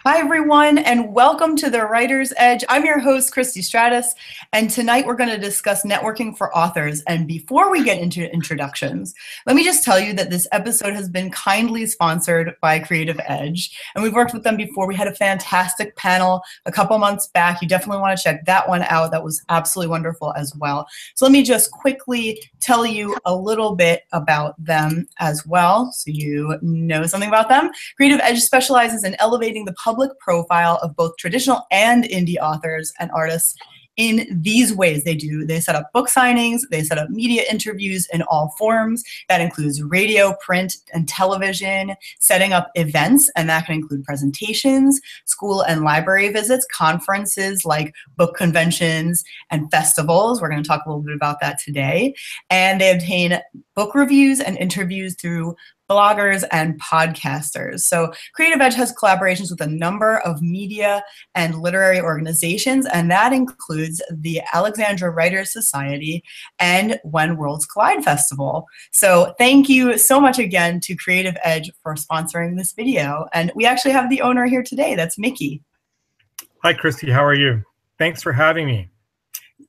Hi, everyone, and welcome to The Writer's Edge. I'm your host, Christy Stratus, and tonight we're going to discuss networking for authors. And before we get into introductions, let me just tell you that this episode has been kindly sponsored by Creative Edge, and we've worked with them before. We had a fantastic panel a couple months back. You definitely want to check that one out. That was absolutely wonderful as well. So let me just quickly tell you a little bit about them as well, so you know something about them. Creative Edge specializes in elevating the public profile of both traditional and indie authors and artists in these ways. They set up book signings, they set up media interviews in all forms. That includes radio, print, and television, setting up events, and that can include presentations, school and library visits, conferences like book conventions and festivals. We're going to talk a little bit about that today. And they obtain book reviews and interviews through bloggers and podcasters. So Creative Edge has collaborations with a number of media and literary organizations, and that includes the Alexandra Writers Society and When Worlds Collide Festival. So thank you so much again to Creative Edge for sponsoring this video. And we actually have the owner here today. That's Mickey. Hi, Christy. How are you? Thanks for having me.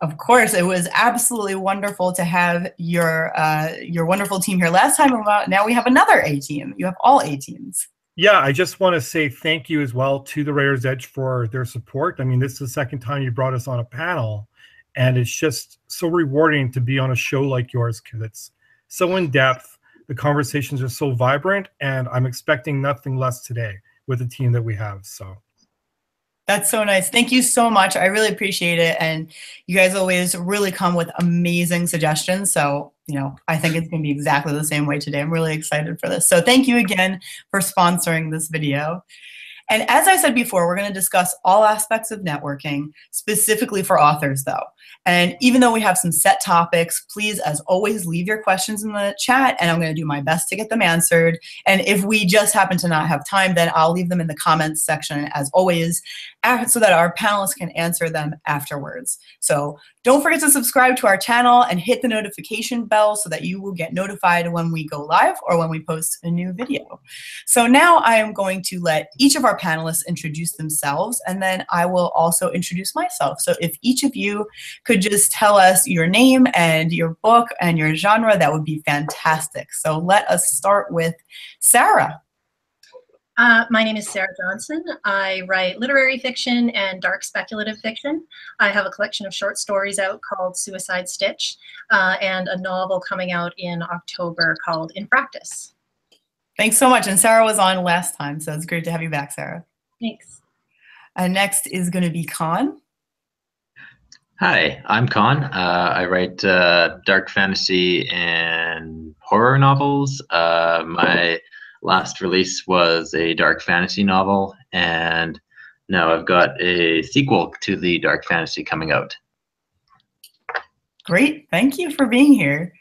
Of course, it was absolutely wonderful to have your wonderful team here last time. Now we have another A team. You have all A teams. Yeah, I just want to say thank you as well to the Writer's Edge for their support. I mean, this is the second time you brought us on a panel, and it's just so rewarding to be on a show like yours because it's so in-depth. The conversations are so vibrant, and I'm expecting nothing less today with the team that we have. So. That's so nice. Thank you so much. I really appreciate it. And you guys always really come with amazing suggestions. So, I think it's going to be exactly the same way today. I'm really excited for this. So thank you again for sponsoring this video. And as I said before, we're going to discuss all aspects of networking, specifically for authors, though. And even though we have some set topics, please, as always, leave your questions in the chat, and I'm going to do my best to get them answered. And if we just happen to not have time, then I'll leave them in the comments section, as always, so that our panelists can answer them afterwards. So don't forget to subscribe to our channel and hit the notification bell so that you will get notified when we go live or when we post a new video. So now I am going to let each of our panelists introduce themselves, and then I will also introduce myself. So if each of you could just tell us your name and your book and your genre, that would be fantastic. So let us start with Sarah. My name is Sarah Johnson. I write literary fiction and dark speculative fiction. I have a collection of short stories out called Suicide Stitch and a novel coming out in October called In Practice. Thanks so much. And Sarah was on last time, so it's great to have you back, Sarah. Thanks. Next is going to be Con. Hi, I'm Con. I write dark fantasy and horror novels. My last release was a dark fantasy novel, and now I've got a sequel to the dark fantasy coming out. Great. Thank you for being here.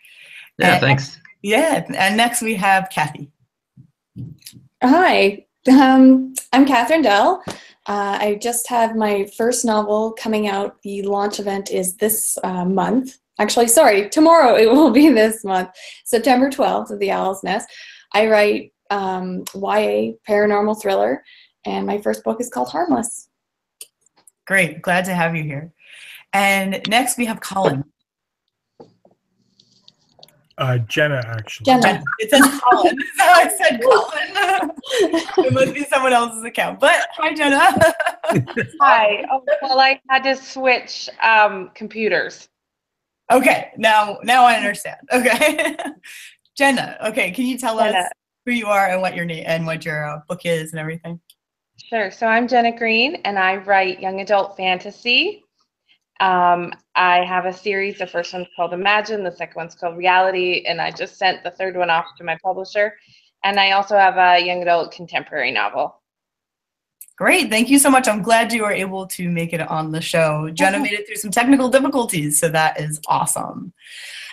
Yeah, thanks. Yeah, and next we have Kathy. Hi, I'm Catherine Dell. I just have my first novel coming out. The launch event is this month. Actually, sorry, tomorrow it will be this month, September 12th at the Owl's Nest. I write YA paranormal thriller, and my first book is called Harmless. Great, glad to have you here. And next we have Colin. Jenna, actually. Jenna. It says Colin, so I said Colin. It must be someone else's account, but hi, Jenna. Hi. Oh, well, I had to switch computers. Okay, now I understand. Okay. Jenna, okay, can you tell us who you are and what your name and what your book is and everything? Sure. So I'm Jenna Green, and I write young adult fantasy. I have a series. The first one's called Imagine. The second one's called Reality, and I just sent the third one off to my publisher. And I also have a young adult contemporary novel. Great. Thank you so much. I'm glad you were able to make it on the show. Jenna made it through some technical difficulties, so that is awesome.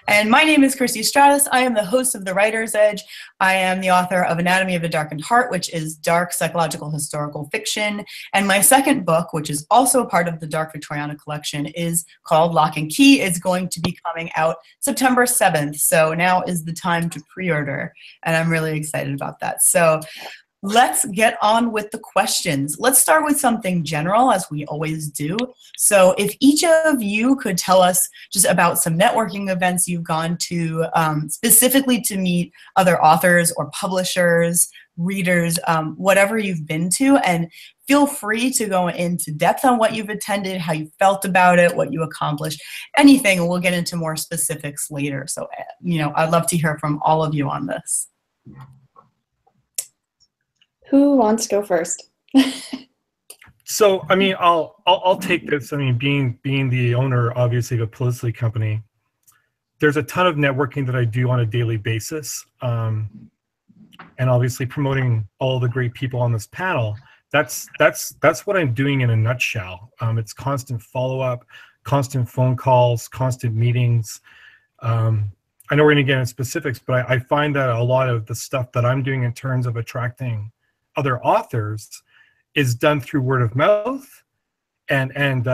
And my name is Christy Stratus. I am the host of The Writer's Edge. I am the author of Anatomy of a Darkened Heart, which is dark psychological historical fiction. And my second book, which is also a part of the Dark Victoriana collection, is called Lock and Key. It's going to be coming out September 7th. So now is the time to pre-order. And I'm really excited about that. So let's get on with the questions. Let's start with something general, as we always do. So if each of you could tell us just about some networking events you've gone to, specifically to meet other authors or publishers, readers, whatever you've been to, and feel free to go into depth on what you've attended, how you felt about it, what you accomplished, anything, and we'll get into more specifics later. So, I'd love to hear from all of you on this. Who wants to go first? So, I mean, I'll take this. I mean, being the owner, obviously, of a publicity company, there's a ton of networking that I do on a daily basis, and obviously promoting all the great people on this panel. That's what I'm doing in a nutshell. It's constant follow-up, constant phone calls, constant meetings. I know we're going to get into specifics, but I find that a lot of the stuff that I'm doing in terms of attracting other authors is done through word of mouth and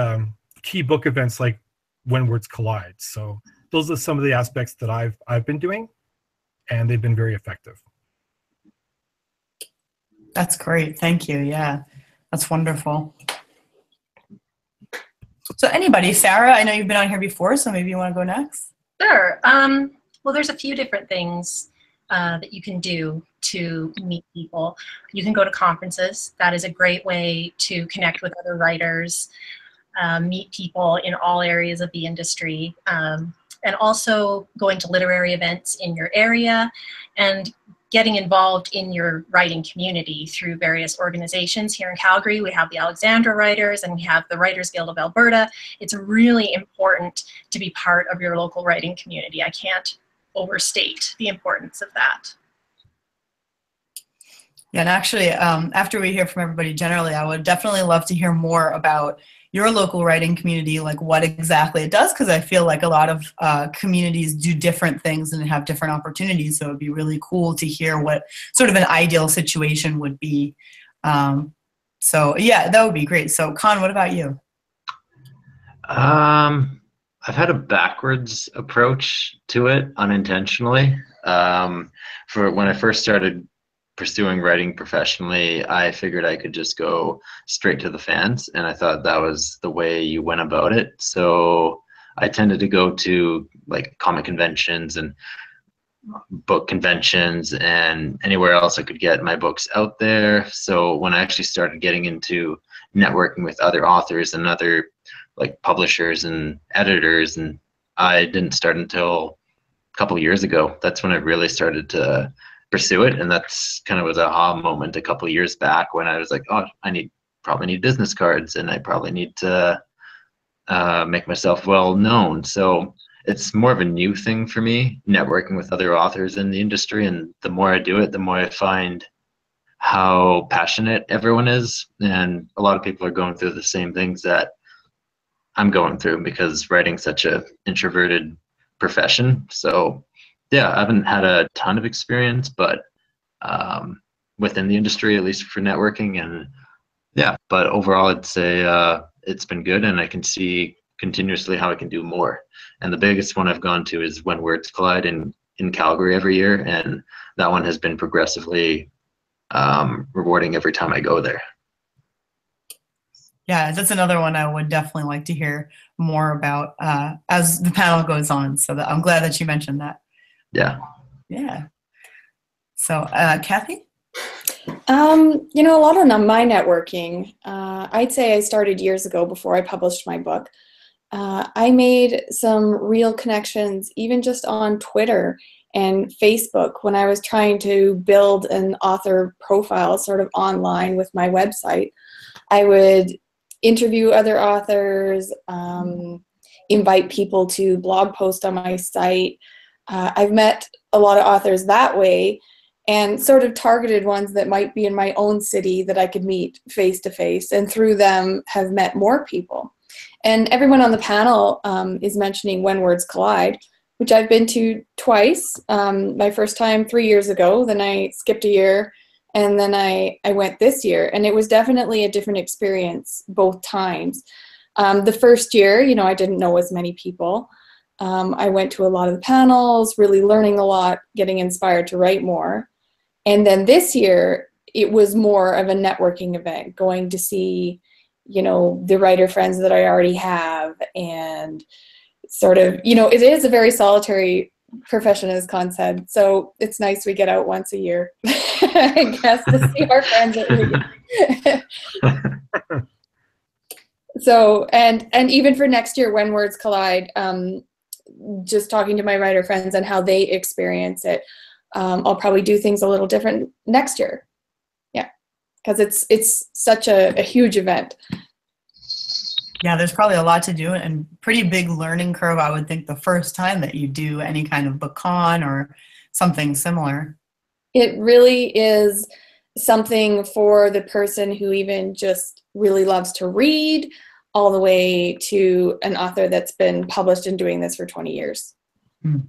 key book events like When Words Collide. So those are some of the aspects that I've been doing, and they've been very effective. That's great. Thank you. Yeah, that's wonderful. So anybody, Sarah, I know you've been on here before, so maybe you want to go next? Sure. Well, there's a few different things that you can do to meet people. You can go to conferences. That is a great way to connect with other writers, meet people in all areas of the industry, and also going to literary events in your area and getting involved in your writing community through various organizations. Here in Calgary, we have the Alexandra Writers and we have the Writers Guild of Alberta. It's really important to be part of your local writing community. I can't overstate the importance of that. Yeah, and actually, after we hear from everybody generally, I would definitely love to hear more about your local writing community, like what exactly it does, because I feel like a lot of communities do different things and have different opportunities, so it'd be really cool to hear what sort of an ideal situation would be. So yeah, that would be great. So Con, what about you? I've had a backwards approach to it unintentionally. For when I first started pursuing writing professionally, I figured I could just go straight to the fans, and I thought that was the way you went about it. So I tended to go to like comic conventions and book conventions and anywhere else I could get my books out there. So when I actually started getting into networking with other authors and other like publishers and editors, and I didn't start until a couple of years ago. That's when I really started to pursue it, and that's kind of was an aha moment a couple of years back when I was like, oh, probably need business cards, and I probably need to make myself well known. So it's more of a new thing for me, networking with other authors in the industry, and the more I do it, the more I find how passionate everyone is, and a lot of people are going through the same things that I'm going through because writing's such a introverted profession. So yeah, I haven't had a ton of experience, but within the industry, at least for networking, and yeah, but overall I'd say it's been good, and I can see continuously how I can do more. And the biggest one I've gone to is When Words Collide in Calgary every year, and that one has been progressively rewarding every time I go there. Yeah, that's another one I would definitely like to hear more about as the panel goes on. So I'm glad that you mentioned that. Yeah. Yeah. So, Kathy? A lot of my networking, I'd say I started years ago before I published my book. I made some real connections even just on Twitter and Facebook when I was trying to build an author profile sort of online with my website. I would interview other authors, invite people to blog post on my site. I've met a lot of authors that way, and sort of targeted ones that might be in my own city that I could meet face to face, and through them have met more people. And everyone on the panel is mentioning When Words Collide, which I've been to twice. My first time 3 years ago, then I skipped a year, and then I went this year, and it was definitely a different experience both times. The first year, I didn't know as many people. I went to a lot of the panels, really learning a lot, getting inspired to write more. And then this year, it was more of a networking event, going to see, you know, the writer friends that I already have, and sort of, you know, it is a very solitary profession, as Con said. So it's nice we get out once a year, I guess, to see our friends at least. So, and even for next year, when words collide, just talking to my writer friends and how they experience it, I'll probably do things a little different next year. Yeah, because it's such a huge event. Yeah, there's probably a lot to do and pretty big learning curve, I would think, the first time that you do any kind of bookcon or something similar. It really is something for the person who even just really loves to read, all the way to an author that's been published and doing this for 20 years. Mm.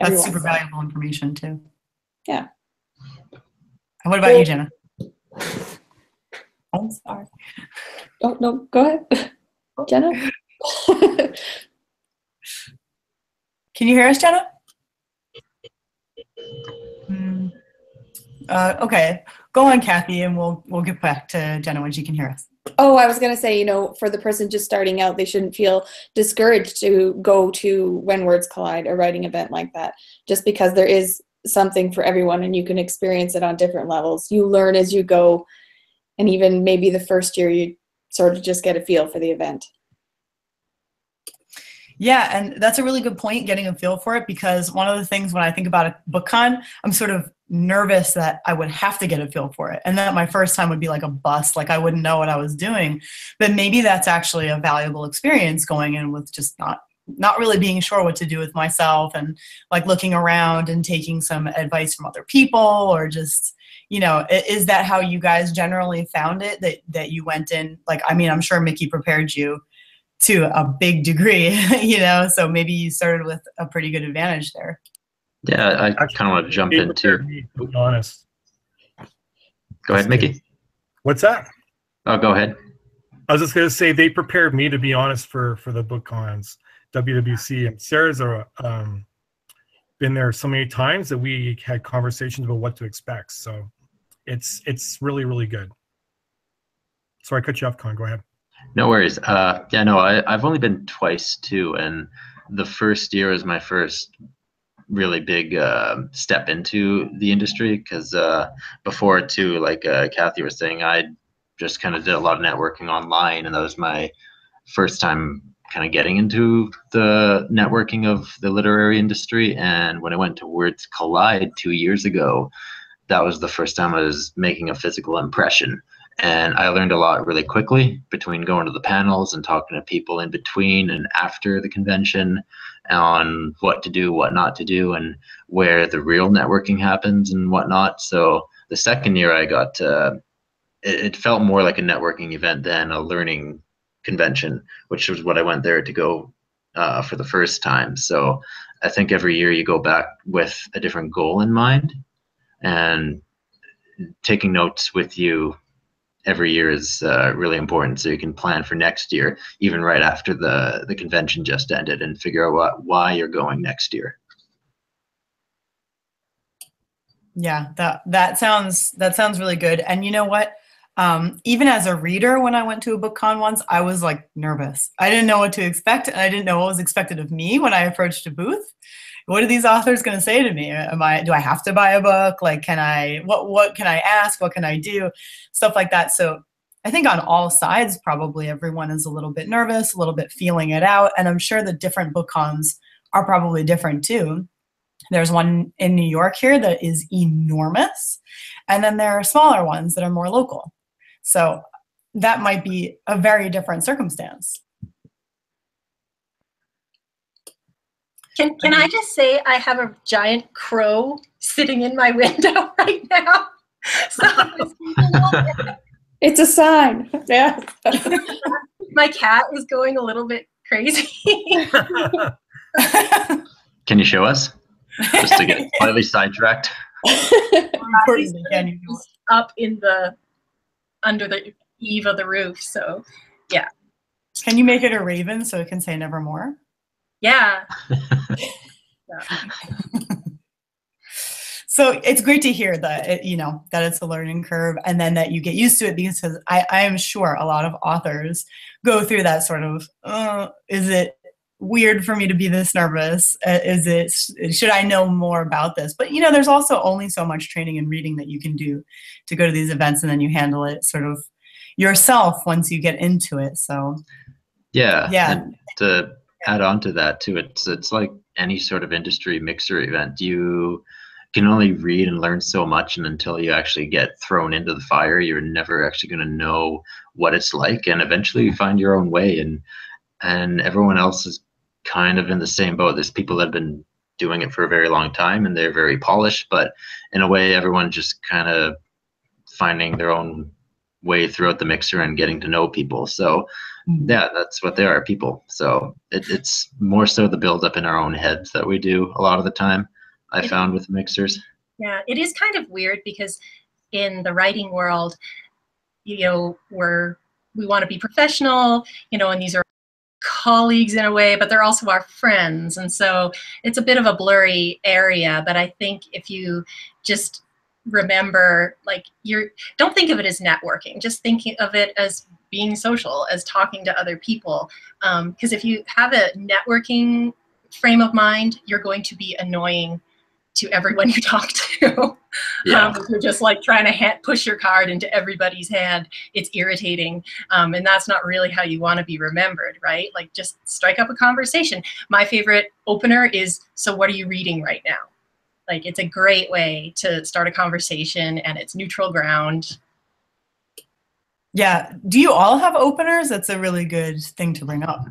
That's super valuable information too. Yeah. And what about you, Jenna? I'm sorry. Oh, no, go ahead. Jenna? Can you hear us, Jenna? Okay, go on, Kathy, and we'll get back to Jenna when she can hear us. Oh, I was going to say, you know, for the person just starting out, they shouldn't feel discouraged to go to When Words Collide, a writing event like that, just because there is something for everyone and you can experience it on different levels. You learn as you go, and even maybe the first year you sort of just get a feel for the event. Yeah, and that's a really good point, getting a feel for it, because one of the things when I think about a BookCon, I'm sort of nervous that I would have to get a feel for it, and that my first time would be like a bust, like I wouldn't know what I was doing. But maybe that's actually a valuable experience, going in with just not really being sure what to do with myself, and like looking around and taking some advice from other people, or just, you know, is that how you guys generally found it, that you went in? Like, I mean, I'm sure Mickey prepared you to a big degree, you know, so maybe you started with a pretty good advantage there. Yeah, I kind of want to jump in too. To be honest. Go ahead, Mickey. What's that? Oh, go ahead. I was just going to say they prepared me, to be honest, for the BookCons, WWC, and Sarah's been there so many times that we had conversations about what to expect. So it's really, really good. Sorry, I cut you off, Con. Go ahead. No worries. Yeah, no, I've only been twice too, and the first year was my first really big step into the industry, because before too, like Kathy was saying, I just kind of did a lot of networking online, and that was my first time kind of getting into the networking of the literary industry. And when I went to Words Collide 2 years ago, that was the first time I was making a physical impression. And I learned a lot really quickly between going to the panels and talking to people in between and after the convention on what to do, what not to do, and where the real networking happens and whatnot. So the second year I got it felt more like a networking event than a learning convention, which was what I went there to go for the first time. So I think every year you go back with a different goal in mind, and taking notes with you every year is really important, so you can plan for next year, even right after the convention just ended, and figure out why you're going next year. Yeah, that sounds really good. And you know what? Even as a reader, when I went to a BookCon once, I was like nervous. I didn't know what to expect, and I didn't know what was expected of me when I approached a booth. What are these authors going to say to me? Do I have to buy a book? Like, what can I ask? What can I do? Stuff like that. So I think on all sides, probably everyone is a little bit nervous, a little bit feeling it out. And I'm sure the different BookCons are probably different too. There's one in New York here that is enormous. And then there are smaller ones that are more local. So that might be a very different circumstance. Can I just say I have a giant crow sitting in my window right now? So It's a sign. Yeah. my cat is going a little bit crazy. Can you show us? Just to get slightly sidetracked. He's up in under the eave of the roof. So yeah. Can you make it a raven so it can say nevermore? Yeah. So it's great to hear that that it's a learning curve, and then that you get used to it, because I am sure a lot of authors go through that sort of, is it weird for me to be this nervous? Should I know more about this? But there's also only so much training and reading that you can do to go to these events, and then you handle it sort of yourself once you get into it. So yeah. And to add on to that too, it's like any sort of industry mixer event. You can only read and learn so much, and until you actually get thrown into the fire, you're never actually going to know what it's like. And eventually you find your own way, and everyone else is kind of in the same boat. There's people that have been doing it for a very long time, and they're very polished, but in a way everyone just kind of finding their own way throughout the mixer and getting to know people. So yeah, that's what they are, people. So it's more so the build up in our own heads that we do a lot of the time, I found, with mixers. Yeah, it is kind of weird, because in the writing world, we want to be professional, and these are colleagues in a way, but they're also our friends. And so it's a bit of a blurry area. But I think if you just remember, like, don't think of it as networking, just think of it as being social, as talking to other people. Because if you have a networking frame of mind, you're going to be annoying to everyone you talk to. Yeah. If you're just like trying to push your card into everybody's hand, it's irritating. And that's not really how you want to be remembered, right? Like, just strike up a conversation. My favorite opener is, so what are you reading right now? Like, it's a great way to start a conversation, and it's neutral ground. yeah, do you all have openers? That's a really good thing to bring up.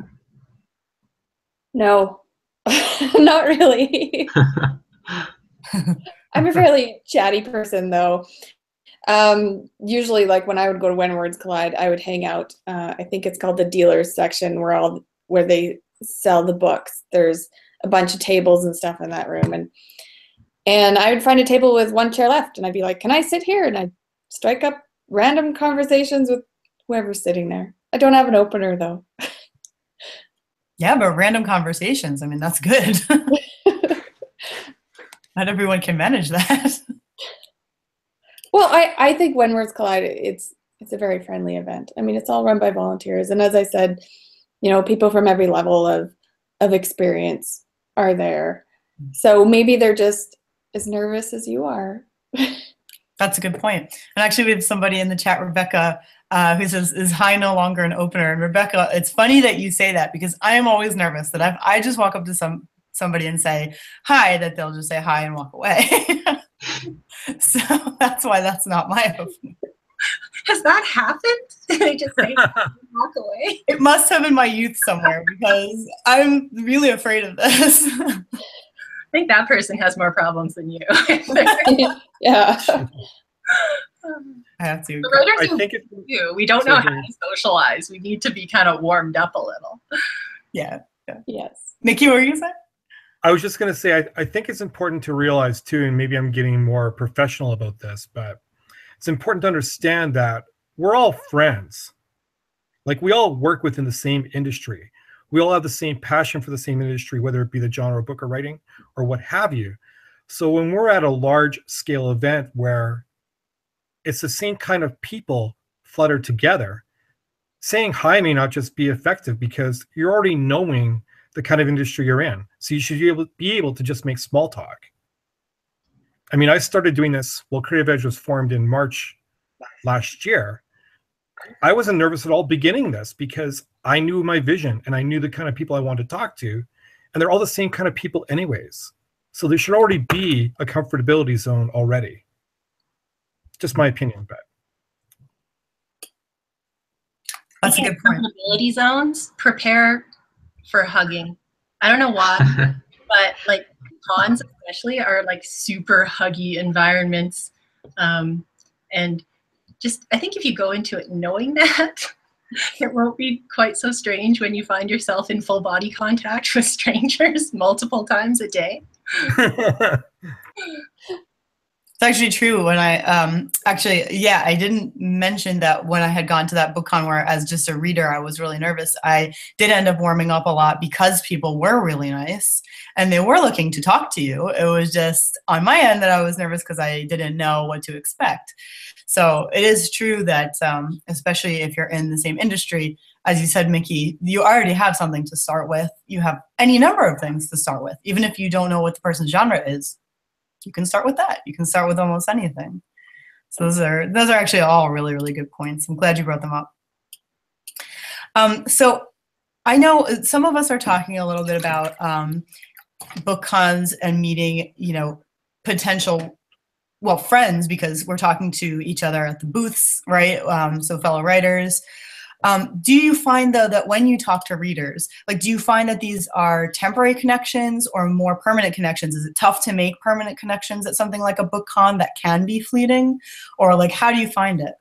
No, not really. I'm a fairly chatty person, though. Usually, like, when I would go to When Words Collide, I would hang out. I think it's called the dealers section, where they sell the books. There's a bunch of tables and stuff in that room, and I would find a table with one chair left, and I'd be like, "Can I sit here?" And I'd strike up random conversations with whoever's sitting there. I don't have an opener, though. Yeah, but random conversations, I mean, that's good. Not everyone can manage that. Well, I think When Words Collide, it's a very friendly event. I mean, it's all run by volunteers, and as I said, people from every level of experience are there. So maybe they're just as nervous as you are. That's a good point. And actually, we have somebody in the chat, Rebecca, who says, "Is hi no longer an opener?" And Rebecca, it's funny that you say that, because I am always nervous that if I just walk up to somebody and say hi, that they'll just say hi and walk away. So that's why that's not my opener. Has that happened? They just say walk away? It must have in my youth somewhere, because I'm really afraid of this. I think that person has more problems than you. Yeah. I have to. The writers I think do. We don't know how to socialize. We need to be kind of warmed up a little. Yeah. Yes. Nikki, what were you saying? I was just going to say, I think it's important to realize too, and maybe I'm getting more professional about this, but it's important to understand that we're all friends. Like, we all work within the same industry. We all have the same passion for the same industry, whether it be the genre of book or writing or what have you. So when we're at a large scale event where it's the same kind of people fluttered together, saying hi may not just be effective, because you're already knowing the kind of industry you're in. So you should be able to just make small talk. I mean, I started doing this while Creative Edge was formed in March last year. I wasn't nervous at all beginning this, because I knew my vision and I knew the kind of people I wanted to talk to, and they're all the same kind of people anyways. So there should already be a comfortability zone already. Just my opinion, but. That's a good point. Comfortability zones, prepare for hugging. I don't know why, but like cons especially are like super huggy environments. And just, I think if you go into it knowing that, it won't be quite so strange when you find yourself in full body contact with strangers multiple times a day. It's actually true. When I I didn't mention that when I had gone to that BookCon where as just a reader, I was really nervous. I did end up warming up a lot because people were really nice and they were looking to talk to you. It was just on my end that I was nervous because I didn't know what to expect. So it is true that especially if you're in the same industry, as you said, Mickey, you already have something to start with. You have any number of things to start with, even if you don't know what the person's genre is. You can start with that. You can start with almost anything. So those are actually all really, really good points. I'm glad you brought them up. So I know some of us are talking a little bit about book cons and meeting, potential, friends, because we're talking to each other at the booths, right? So fellow writers. Do you find, though, that when you talk to readers, do you find that these are temporary connections or more permanent connections? Is it tough to make permanent connections at something like a book con that can be fleeting? Or, how do you find it?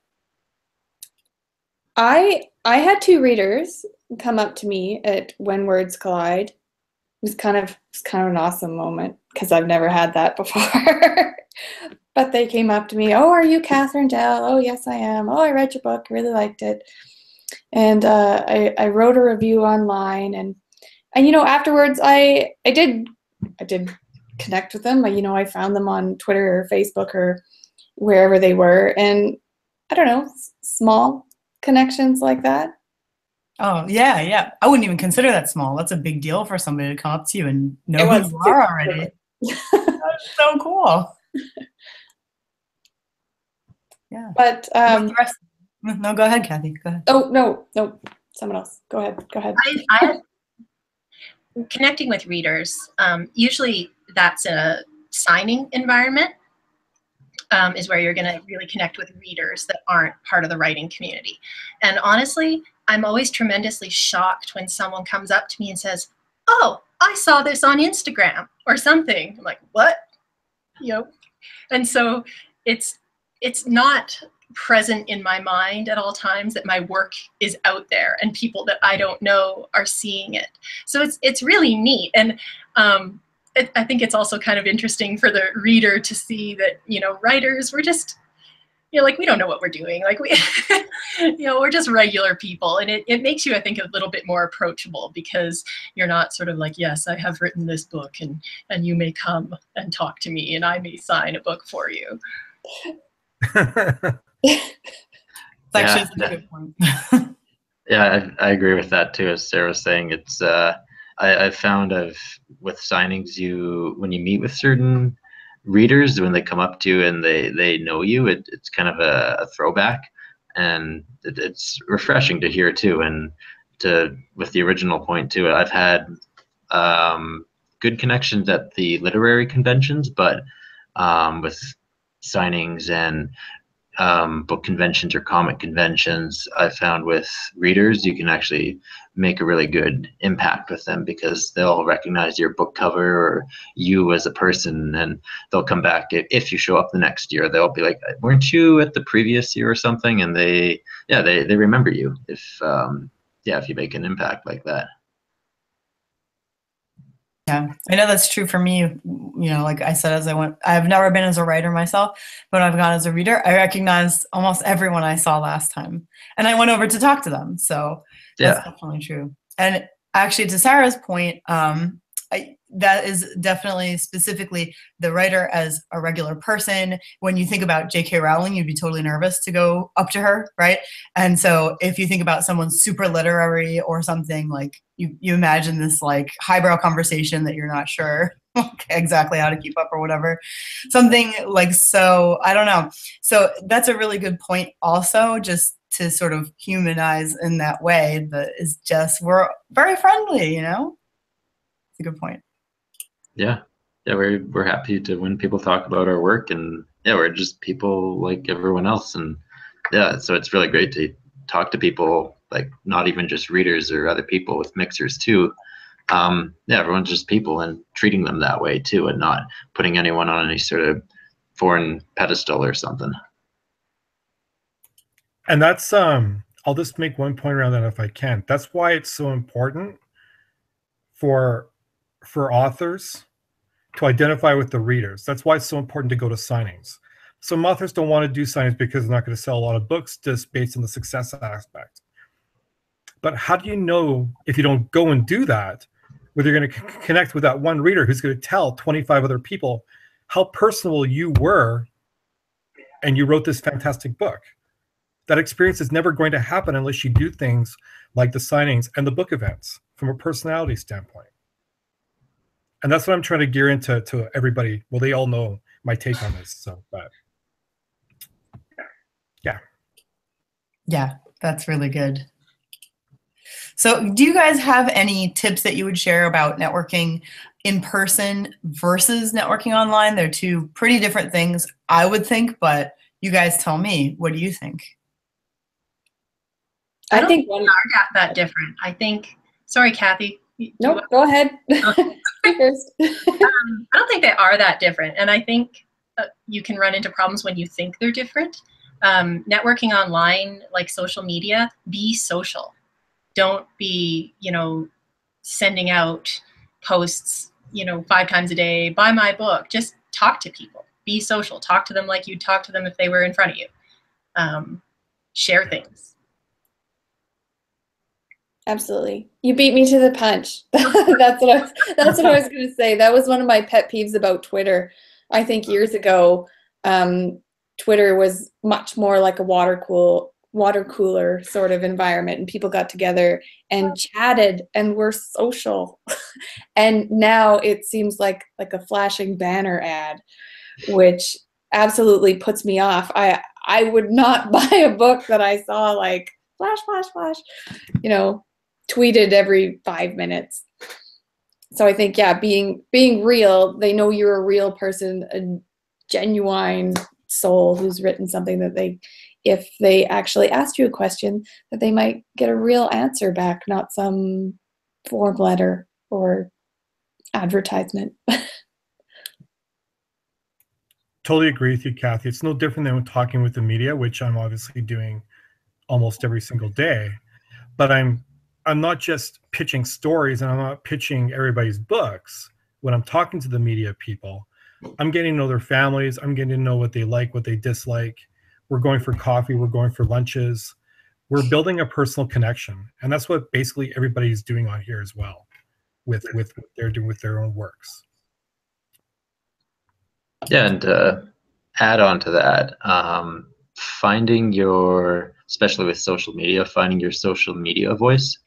I had 2 readers come up to me at When Words Collide. It was kind of an awesome moment because I've never had that before. But they came up to me, "Oh, are you Catherine Dell?" "Oh, yes, I am." "Oh, I read your book, really liked it." And I wrote a review online, and afterwards I did connect with them. I found them on Twitter or Facebook or wherever they were, and I don't know, small connections like that. Oh, yeah. I wouldn't even consider that small. That's a big deal for somebody to come up to you and know who you are already. That's so cool. Yeah. But the rest? No, go ahead, Kathy. Go ahead. Oh, no, someone else. Go ahead. Connecting with readers, usually that's a signing environment, is where you're going to really connect with readers that aren't part of the writing community. And honestly, I'm always tremendously shocked when someone comes up to me and says, "Oh, I saw this on Instagram," or something. I'm like, "What?" And so it's not present in my mind at all times that my work is out there and people that I don't know are seeing it. So it's really neat. And I think it's also kind of interesting for the reader to see that, writers, we're just, we don't know what we're doing. We're just regular people. And it makes you, I think, a little bit more approachable because you're not sort of like, "Yes, I have written this book and you may come and talk to me and I may sign a book for you." It's actually such a good point. Yeah, I agree with that too. As Sarah was saying, it's I've found with signings, when you meet with certain readers, when they come up to you and they know you, it's kind of a throwback, and it's refreshing to hear too. And with the original point too, I've had good connections at the literary conventions, but with signings and book conventions or comic conventions, I found with readers, you can actually make a really good impact with them because they'll recognize your book cover or you as a person, and they'll come back if you show up the next year. They'll be like, "Weren't you at the previous year or something?" And they remember you if you make an impact like that. Yeah, I know that's true for me. Like I said, I've never been as a writer myself, but I've gone as a reader. I recognized almost everyone I saw last time, and I went over to talk to them. So that's definitely true. And actually, to Sarah's point, that is definitely specifically the writer as a regular person. When you think about J.K. Rowling, you'd be totally nervous to go up to her, right? And so if you think about someone super literary or something, you imagine this highbrow conversation that you're not sure exactly how to keep up or whatever. Something so, I don't know. So that's a really good point also, just to sort of humanize in that way, that is just, we're very friendly, It's a good point. Yeah, we're happy when people talk about our work, and we're just people like everyone else, and so it's really great to talk to people, not even just readers or other people with mixers too. Everyone's just people, and treating them that way too, and not putting anyone on any sort of foreign pedestal or something. And that's I'll just make one point around that if I can. That's why it's so important for authors to identify with the readers. That's why it's so important to go to signings. Some authors don't want to do signings because they're not going to sell a lot of books just based on the success aspect. But how do you know, if you don't go and do that, whether you're going to connect with that one reader who's going to tell 25 other people how personal you were and you wrote this fantastic book? That experience is never going to happen unless you do things like the signings and the book events from a personality standpoint. And that's what I'm trying to gear into to everybody. Well, they all know my take on this. So, but yeah. Yeah, that's really good. So do you guys have any tips that you would share about networking in person versus networking online? They're two pretty different things, I would think, but you guys tell me, what do you think? I don't think they are that different. I think, sorry, Kathy. Nope, go ahead. First. I don't think they are that different. And I think you can run into problems when you think they're different. Networking online, like social media, be social. Don't be, sending out posts, 5 times a day, buy my book. Just talk to people. Be social. Talk to them like you'd talk to them if they were in front of you. Share things. Absolutely. You beat me to the punch. That's what I was going to say. That was one of my pet peeves about Twitter. I think years ago, Twitter was much more like a water cooler sort of environment, and people got together and chatted and were social. And now it seems like a flashing banner ad, which absolutely puts me off. I would not buy a book that I saw like flash, flash, flash, tweeted every 5 minutes. So I think, yeah, being real, they know you're a real person, a genuine soul who's written something that if they actually asked you a question, that they might get a real answer back, not some form letter or advertisement. Totally agree with you, Kathy. It's no different than when talking with the media, which I'm obviously doing almost every single day. But I'm not just pitching stories, and I'm not pitching everybody's books. When I'm talking to the media people, I'm getting to know their families. I'm getting to know what they like, what they dislike. We're going for coffee. We're going for lunches. We're building a personal connection. And that's what basically everybody's doing on here as well with what they're doing with their own works. Yeah, and add on to that, finding especially with social media, finding your social media voice.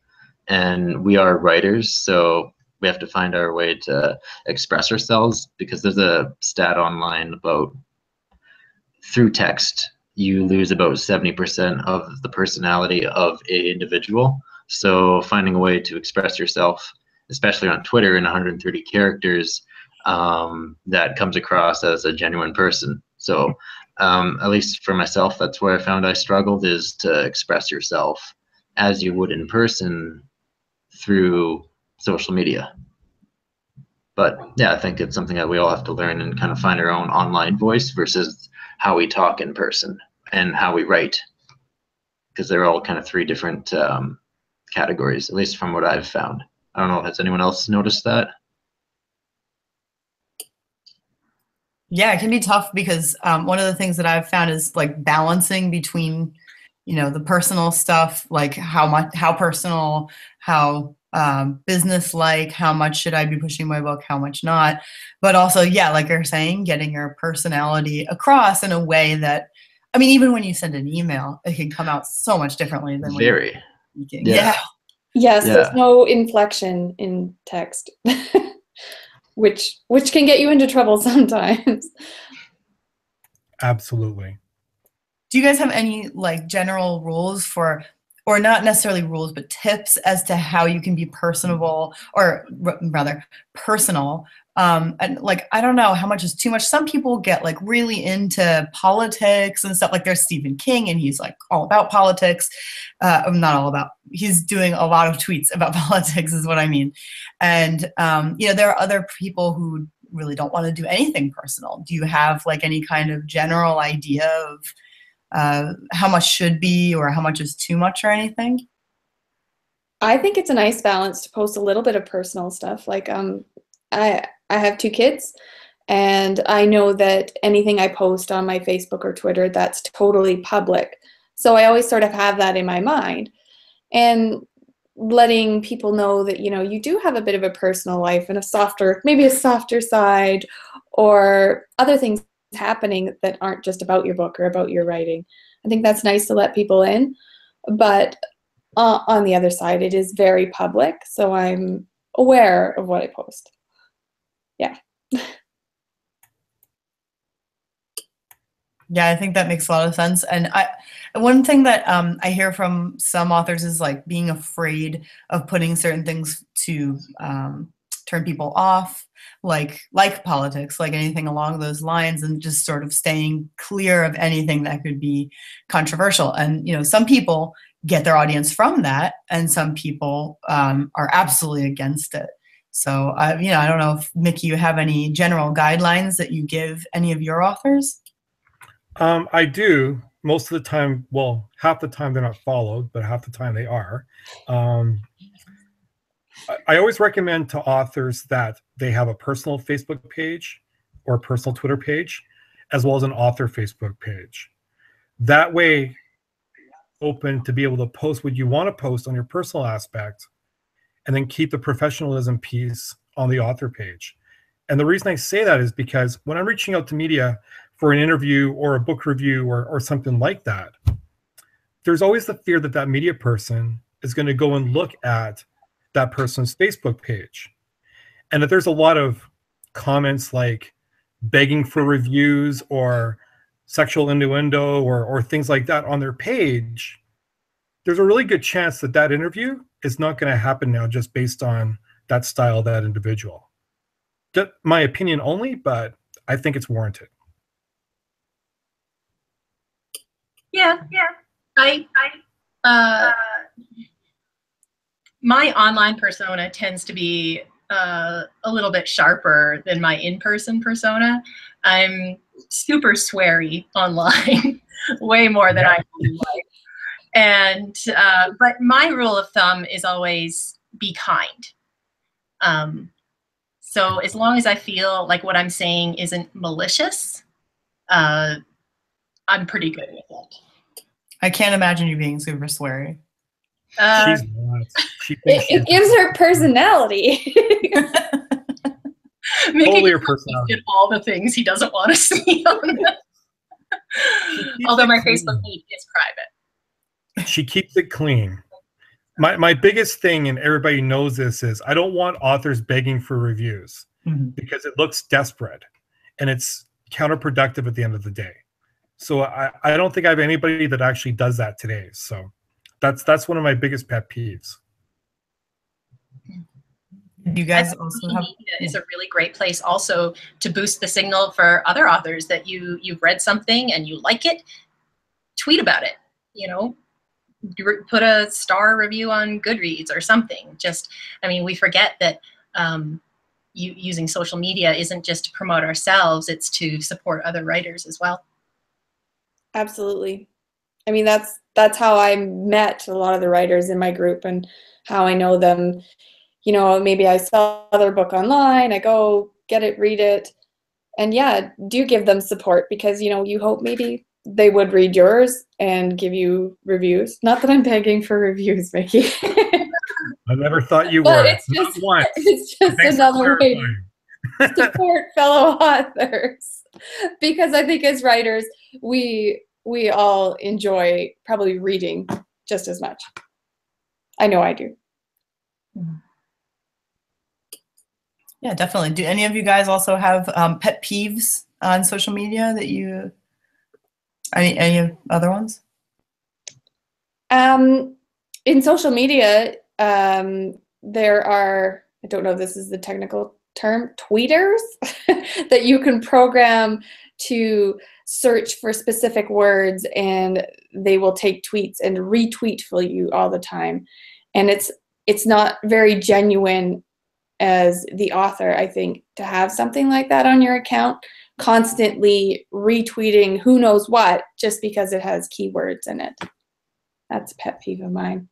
And we are writers, so we have to find our way to express ourselves, because there's a stat online about through text, you lose about 70% of the personality of an individual. So finding a way to express yourself, especially on Twitter in 130 characters, that comes across as a genuine person. So at least for myself, that's where I found I struggled, is to express yourself as you would in person through social media. But yeah, I think it's something that we all have to learn and kind of find our own online voice versus how we talk in person and how we write, because they're all kind of 3 different categories, at least from what I've found. I don't know, has anyone else noticed that? Yeah, it can be tough because one of the things that I've found is like balancing between, the personal stuff, like how personal, how business-like, how much should I be pushing my book, how much not. But also, yeah, like you're saying, getting your personality across in a way that, even when you send an email, it can come out so much differently than when you're speaking. Yeah. Yes, there's no inflection in text. Which can get you into trouble sometimes. Absolutely. Do you guys have any like general rules or not necessarily rules, but tips as to how you can be personable, or rather personal? And like, I don't know how much is too much. Some people get like really into politics and stuff. Like there's Stephen King, and he's like all about politics. Not all about, he's doing a lot of tweets about politics is what I mean. And, there are other people who really don't want to do anything personal. Do you have like any kind of general idea of how much should be or how much is too much or anything? I think it's a nice balance to post a little bit of personal stuff. Like I have 2 kids, And I know that anything I post on my Facebook or Twitter, that's totally public. So I always sort of have that in my mind. And letting people know that, you know, you do have a bit of a personal life and a softer, maybe a softer side, or other things happening that aren't just about your book or about your writing. I think that's nice to let people in. But on the other side, it is very public. So I'm aware of what I post. Yeah. Yeah, I think that makes a lot of sense. And one thing that I hear from some authors is like being afraid of putting certain things to turn people off, like politics, like anything along those lines, and just sort of staying clear of anything that could be controversial. And, you know, some people get their audience from that, and some people are absolutely against it. So, you know, I don't know if, Mickey, you have any general guidelines that you give any of your authors? I do. Most of the time, well, half the time they're not followed, but half the time they are. I always recommend to authors that they have a personal Facebook page or a personal Twitter page, as well as an author Facebook page. That way, open to be able to post what you want to post on your personal aspect, and then keep the professionalism piece on the author page. And the reason I say that is because when I'm reaching out to media for an interview or a book review or something like that, there's always the fear that that media person is going to go and look at that person's Facebook page. And if there's a lot of comments like begging for reviews or sexual innuendo or things like that on their page, there's a really good chance that that interview is not going to happen now just based on that style of that individual. Just my opinion only, but I think it's warranted. Yeah. My online persona tends to be a little bit sharper than my in-person persona. I'm super sweary online, way more than I am in life. And but my rule of thumb is always be kind. So as long as I feel like what I'm saying isn't malicious, I'm pretty good with it. I can't imagine you being super sweary. She's not. She thinks It gives her personality. Totally her personality. Did all the things he doesn't want to see on this. Although my Facebook page is private. She keeps it clean. My biggest thing, and everybody knows this, is I don't want authors begging for reviews because it looks desperate and it's counterproductive at the end of the day. So I don't think I have anybody that actually does that today. So that's one of my biggest pet peeves. You guys also have is a really great place also to boost the signal for other authors that you've read something and you like it. Tweet about it. You know, put a star review on Goodreads or something. Just, I mean, we forget that using social media isn't just to promote ourselves; it's to support other writers as well. Absolutely. I mean, that's how I met a lot of the writers in my group and how I know them. You know, maybe I saw their book online, I go get it, read it, and yeah, do give them support because, you know, you hope maybe they would read yours and give you reviews. Not that I'm begging for reviews, Mickey. I never thought you but were. It's just another way to support fellow authors. Because I think as writers, we all enjoy probably reading just as much. I know I do. Yeah, definitely. Do any of you guys also have pet peeves on social media that you, any other ones? In social media, there are, I don't know if this is the technical term, tweeters that you can program to search for specific words and they will take tweets and retweet for you all the time. And it's not very genuine as the author, I think, to have something like that on your account, constantly retweeting who knows what just because it has keywords in it. That's a pet peeve of mine.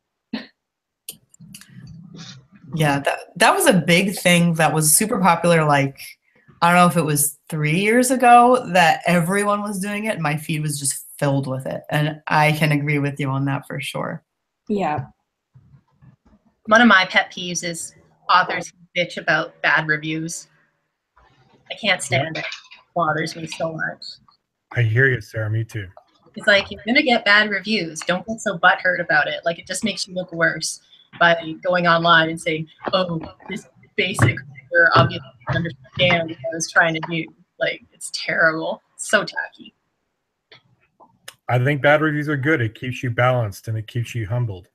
Yeah, that was a big thing that was super popular like I don't know if it was 3 years ago that everyone was doing it. And my feed was just filled with it. And I can agree with you on that for sure. Yeah. One of my pet peeves is authors who bitch about bad reviews. I can't stand it. It bothers me so much. I hear you, Sarah. Me too. It's like, you're going to get bad reviews. Don't get so butthurt about it. Like, it just makes you look worse by going online and saying, oh, this basic reader obviously didn't understand what I was trying to do. Like, it's terrible. It's so tacky. I think bad reviews are good. It keeps you balanced and it keeps you humbled.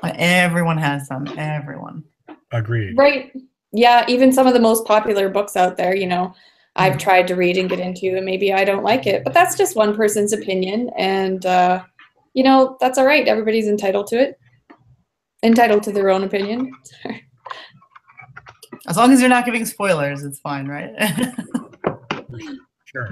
Everyone has them. Everyone. Agreed. Right. Yeah, even some of the most popular books out there, you know, I've tried to read and get into, and maybe I don't like it, but that's just one person's opinion, and you know, that's all right. Everybody's entitled to it, entitled to their own opinion. As long as you're not giving spoilers, it's fine, right? Sure.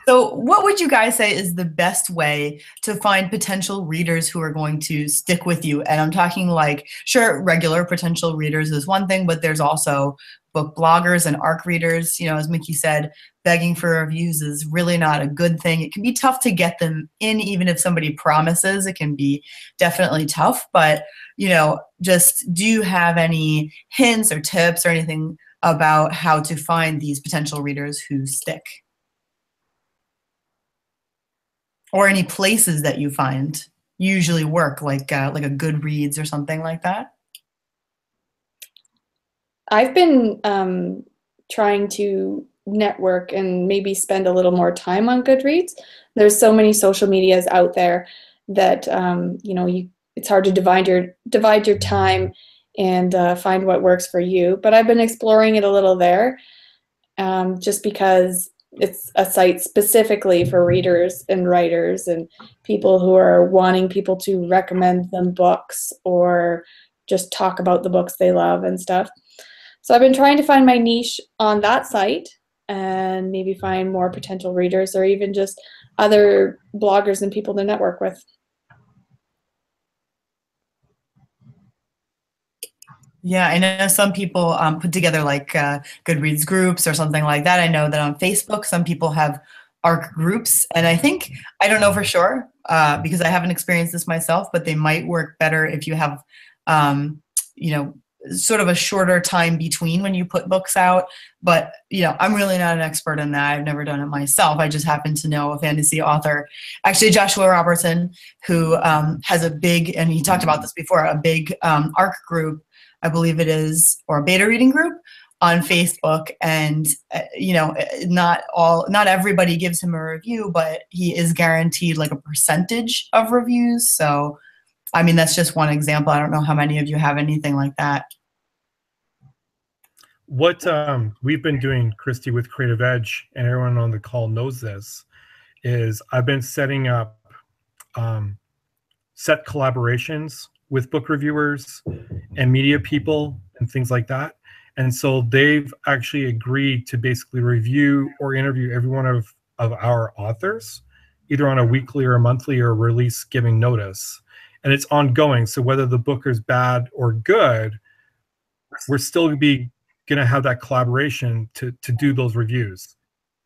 So what would you guys say is the best way to find potential readers who are going to stick with you? And I'm talking like, sure, regular potential readers is one thing, but there's also book bloggers and ARC readers. You know, as Mickey said, begging for reviews is really not a good thing. It can be tough to get them in, even if somebody promises. It can be definitely tough. But, you know, just do you have any hints or tips or anything about how to find these potential readers who stick? Or any places that you find usually work, like a Goodreads or something like that? I've been trying to network and maybe spend a little more time on Goodreads. There's so many social medias out there that you know, it's hard to divide your time and find what works for you. But I've been exploring it a little there, just because it's a site specifically for readers and writers and people who are wanting people to recommend them books or just talk about the books they love and stuff. So I've been trying to find my niche on that site and maybe find more potential readers or even just other bloggers and people to network with. Yeah, I know some people put together like Goodreads groups or something like that. I know that on Facebook, some people have ARC groups. And I think, I don't know for sure because I haven't experienced this myself, but they might work better if you have, you know, sort of a shorter time between when you put books out. But, you know, I'm really not an expert in that. I've never done it myself. I just happen to know a fantasy author, actually Joshua Robertson, who has a big, and he talked about this before, a big ARC group, I believe it is, or a beta reading group on Facebook. And, you know, not everybody gives him a review, but he is guaranteed like a percentage of reviews. So, I mean, that's just one example. I don't know how many of you have anything like that. What we've been doing, Christy, with Creative Edge, and everyone on the call knows this, is I've been setting up set collaborations with book reviewers and media people and things like that. And so they've actually agreed to basically review or interview every one of our authors, either on a weekly or a monthly or release giving notice. And it's ongoing. So whether the book is bad or good, we're still going to have that collaboration to do those reviews.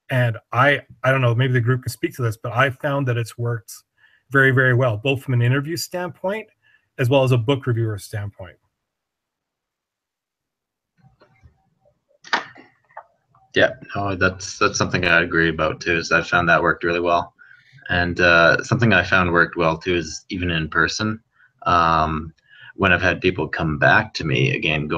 And I don't know, maybe the group can speak to this, but I found that it's worked very, very well, both from an interview standpoint as well as a book reviewer standpoint. Yeah, no, that's something I agree about too. Is I found that worked really well, and something I found worked well too is even in person. When I've had people come back to me again,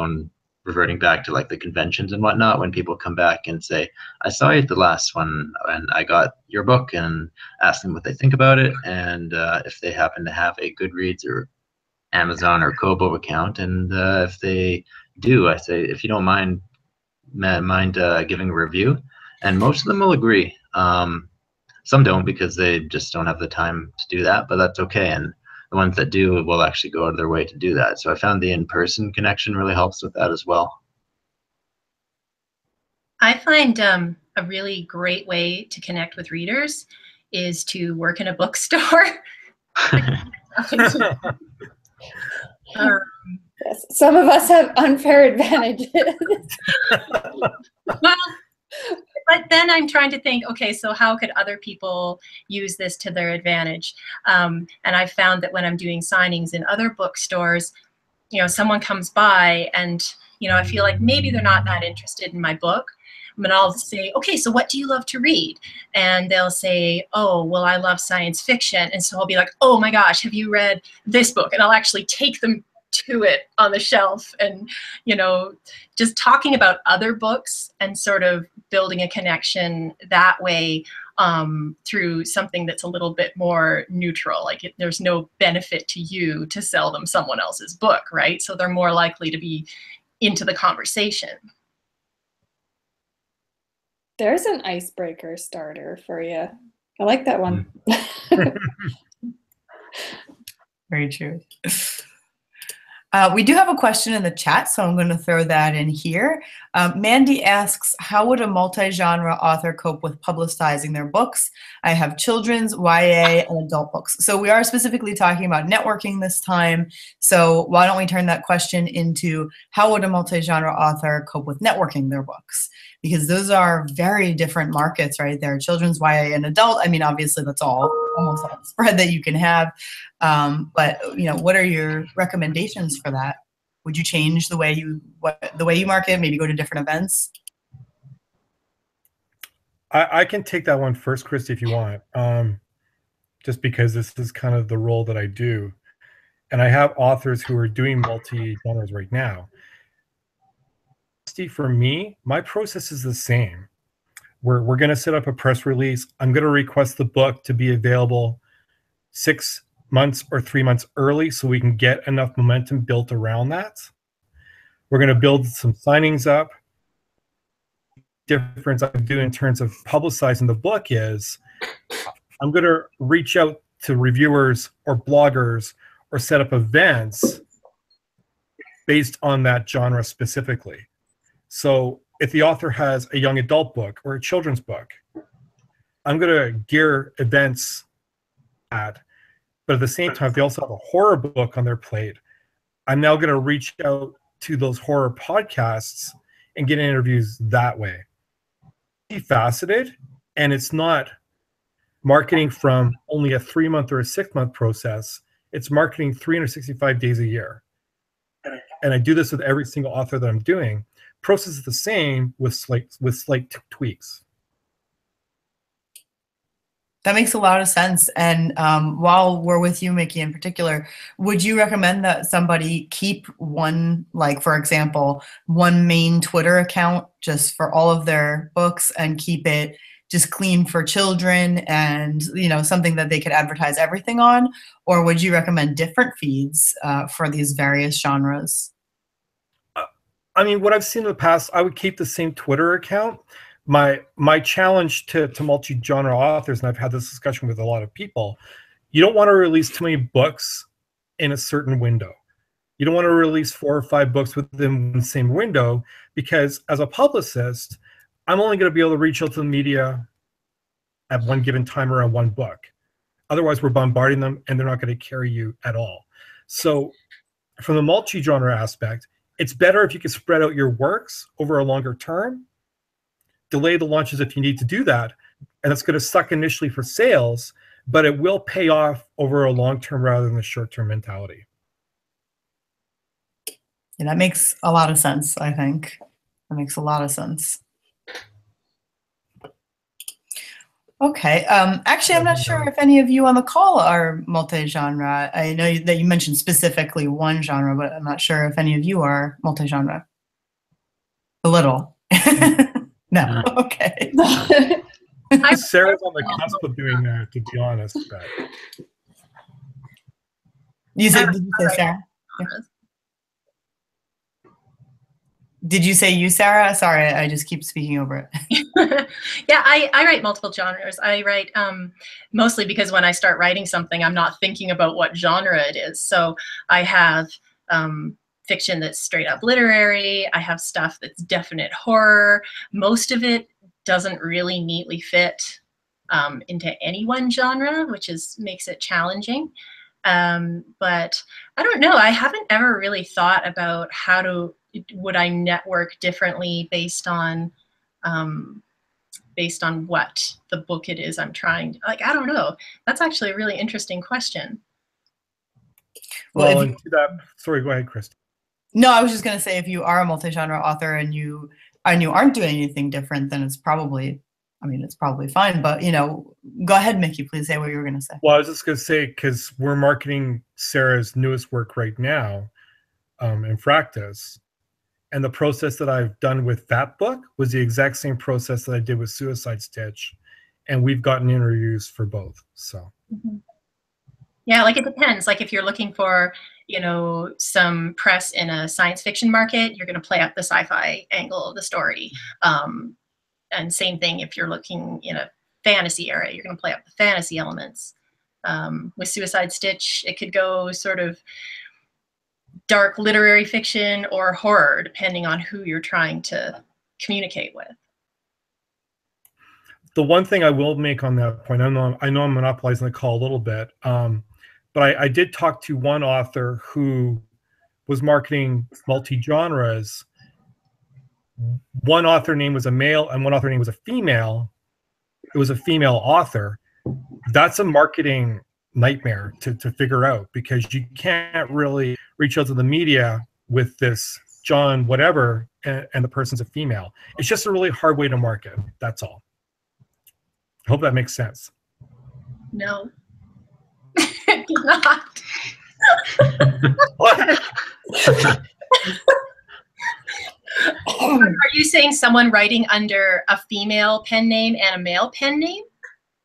reverting back to like the conventions and whatnot, when people come back and say, I saw you at the last one and I got your book, and ask them what they think about it, and if they happen to have a Goodreads or Amazon or Kobo account, and if they do, I say, if you don't mind giving a review, and most of them will agree. Some don't because they just don't have the time to do that, but that's okay. And the ones that do will actually go out of their way to do that. So I found the in-person connection really helps with that as well. I find a really great way to connect with readers is to work in a bookstore. Yes. Some of us have unfair advantages. Well, but then I'm trying to think, okay, so how could other people use this to their advantage? And I found that when I'm doing signings in other bookstores, someone comes by and, I feel like maybe they're not that interested in my book. And I'll say, okay, so what do you love to read? And they'll say, oh, well, I love science fiction. And so I'll be like, oh my gosh, have you read this book? And I'll actually take them to it on the shelf and, just talking about other books and sort of building a connection that way through something that's a little bit more neutral. Like there's no benefit to you to sell them someone else's book, right? So they're more likely to be into the conversation. There's an icebreaker starter for you. I like that one. Very true. We do have a question in the chat, so I'm going to throw that in here. Mandy asks, how would a multi-genre author cope with publicizing their books? I have children's, YA, and adult books. So we are specifically talking about networking this time. So why don't we turn that question into how would a multi-genre author cope with networking their books? Because those are very different markets, right? There are children's, YA, and adult. I mean, obviously that's almost all the spread that you can have. But what are your recommendations for that? Would you change the way you market? Maybe go to different events? I can take that one first, Christy, if you want. Just because this is kind of the role that I do, and I have authors who are doing multi-genres right now. For me, my process is the same. We're going to set up a press release. I'm going to request the book to be available 6 months or 3 months early so we can get enough momentum built around that. We're going to build some signings up. Difference I do in terms of publicizing the book is I'm going to reach out to reviewers or bloggers or set up events based on that genre specifically. So if the author has a young adult book or a children's book, I'm going to gear events at, but at the same time, if they also have a horror book on their plate, I'm now going to reach out to those horror podcasts and get interviews that way. Faceted, and it's not marketing from only a 3-month or a 6-month process. It's marketing 365 days a year. And I do this with every single author that I'm doing. Process is the same with slight tweaks. That makes a lot of sense. And while we're with you, Mickey, in particular, would you recommend that somebody keep one, like, for example, one main Twitter account just for all of their books and keep it just clean for children and, something that they could advertise everything on? Or would you recommend different feeds for these various genres? I mean, what I've seen in the past, I would keep the same Twitter account. My challenge to multi-genre authors, and I've had this discussion with a lot of people, you don't want to release too many books in a certain window. You don't want to release 4 or 5 books within the same window, because as a publicist, I'm only going to be able to reach out to the media at one given time around one book. Otherwise, we're bombarding them, and they're not going to carry you at all. So from the multi-genre aspect, it's better if you can spread out your works over a longer term, delay the launches if you need to do that, and it's going to suck initially for sales, but it will pay off over a long term rather than a short term mentality. Yeah, that makes a lot of sense, I think. That makes a lot of sense. Okay. Actually, I'm not sure if any of you on the call are multi-genre. I know that you mentioned specifically one genre, but I'm not sure if any of you are multi-genre. A little. No. Okay. Sarah's on the cusp of doing that, to be honest. But. Did you say Sarah? Yeah. Did you say you, Sarah? Sorry, I just keep speaking over it. Yeah, I write multiple genres. I write mostly because when I start writing something, I'm not thinking about what genre it is. So I have fiction that's straight up literary. I have stuff that's definite horror. Most of it doesn't really neatly fit into any one genre, which makes it challenging. But I don't know. I haven't ever really thought about would I network differently based on what the book it is I'm trying. Like, I don't know. That's actually a really interesting question. Well, and to that, sorry, go ahead, Krista. No, I was just going to say, if you are a multi-genre author and you aren't doing anything different, then it's probably fine. But, go ahead, Mickey, please say what you were going to say. Well, I was just going to say, because we're marketing Sarah's newest work right now, in Fractus. And the process that I've done with that book was the exact same process that I did with Suicide Stitch. And we've gotten interviews for both. So. Mm-hmm. Yeah, like it depends. Like if you're looking for, some press in a science fiction market, you're going to play up the sci-fi angle of the story. And same thing if you're looking in a fantasy area, you're going to play up the fantasy elements. With Suicide Stitch, it could go sort of dark literary fiction or horror, depending on who you're trying to communicate with. The one thing I will make on that point, I know I'm monopolizing the call a little bit, but I did talk to one author who was marketing multi-genres. One author name was a male and one author name was a female. It was a female author. That's a marketing nightmare to figure out, because you can't really reach out to the media with this John whatever and the person's a female. It's just a really hard way to market. That's all. I hope that makes sense. No. It did not. What? Are you saying someone writing under a female pen name and a male pen name?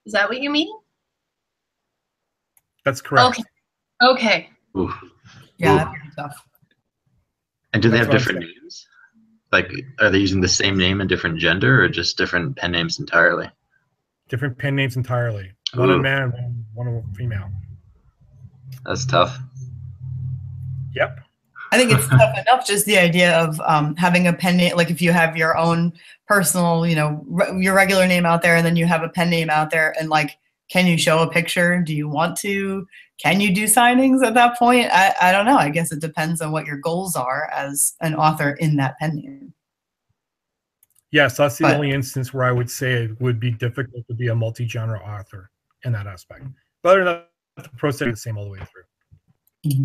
Is that what you mean? That's correct. Okay. Oof. Yeah, that'd be tough. And do they have different names? Like, are they using the same name and different gender, or just different pen names entirely? Different pen names entirely. One a man, one a female. That's tough. Yep. I think it's tough enough, just the idea of having a pen name, like if you have your own personal, your regular name out there, and then you have a pen name out there, and like, can you show a picture? Do you want to? Can you do signings at that point? I don't know. I guess it depends on what your goals are as an author in that pen name. Yes, that's the only instance where I would say it would be difficult to be a multi-genre author in that aspect. But other than that, the process is the same all the way through. Mm-hmm.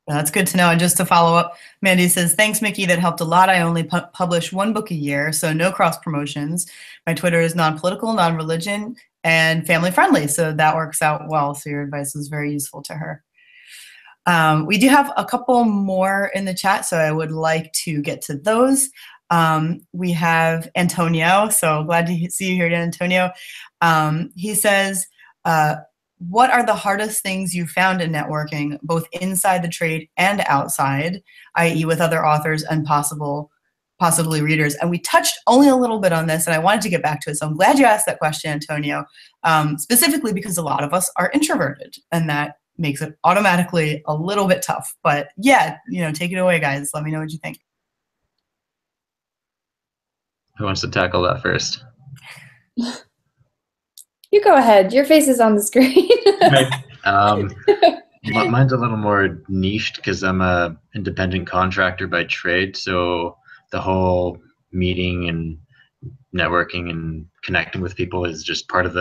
That's good to know. And just to follow up, Mandy says, thanks, Mickey. That helped a lot. I only publish one book a year, so no cross promotions. My Twitter is non-political, non-religion, and family friendly. So that works out well. So your advice was very useful to her. We do have a couple more in the chat, so I would like to get to those. We have Antonio. So glad to see you here, Antonio. He says, what are the hardest things you found in networking, both inside the trade and outside, i.e. with other authors and possibly readers? And we touched only a little bit on this, and I wanted to get back to it. So I'm glad you asked that question, Antonio, specifically because a lot of us are introverted, and that makes it automatically a little bit tough. But yeah, take it away, guys. Let me know what you think. Who wants to tackle that first? You go ahead. Your face is on the screen. Mine's a little more niched because I'm a independent contractor by trade. So the whole meeting and networking and connecting with people is just part of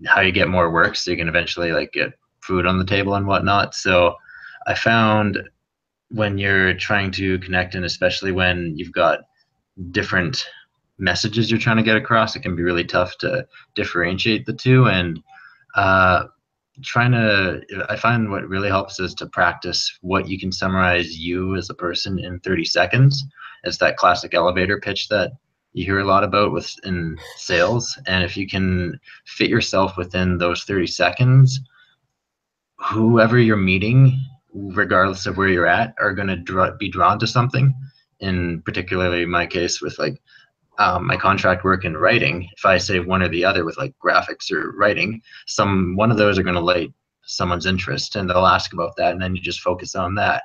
how you get more work. So you can eventually get food on the table and whatnot. So I found when you're trying to connect, and especially when you've got different messages you're trying to get across, it can be really tough to differentiate the two. And I find what really helps is to practice what you can summarize you as a person in 30 seconds. It's that classic elevator pitch that you hear a lot about in sales. And if you can fit yourself within those 30 seconds, whoever you're meeting, regardless of where you're at, are going to be drawn to something. In particularly my case with my contract work and writing, if I say one or the other with graphics or writing, one of those are going to light someone's interest, and they'll ask about that, and then you just focus on that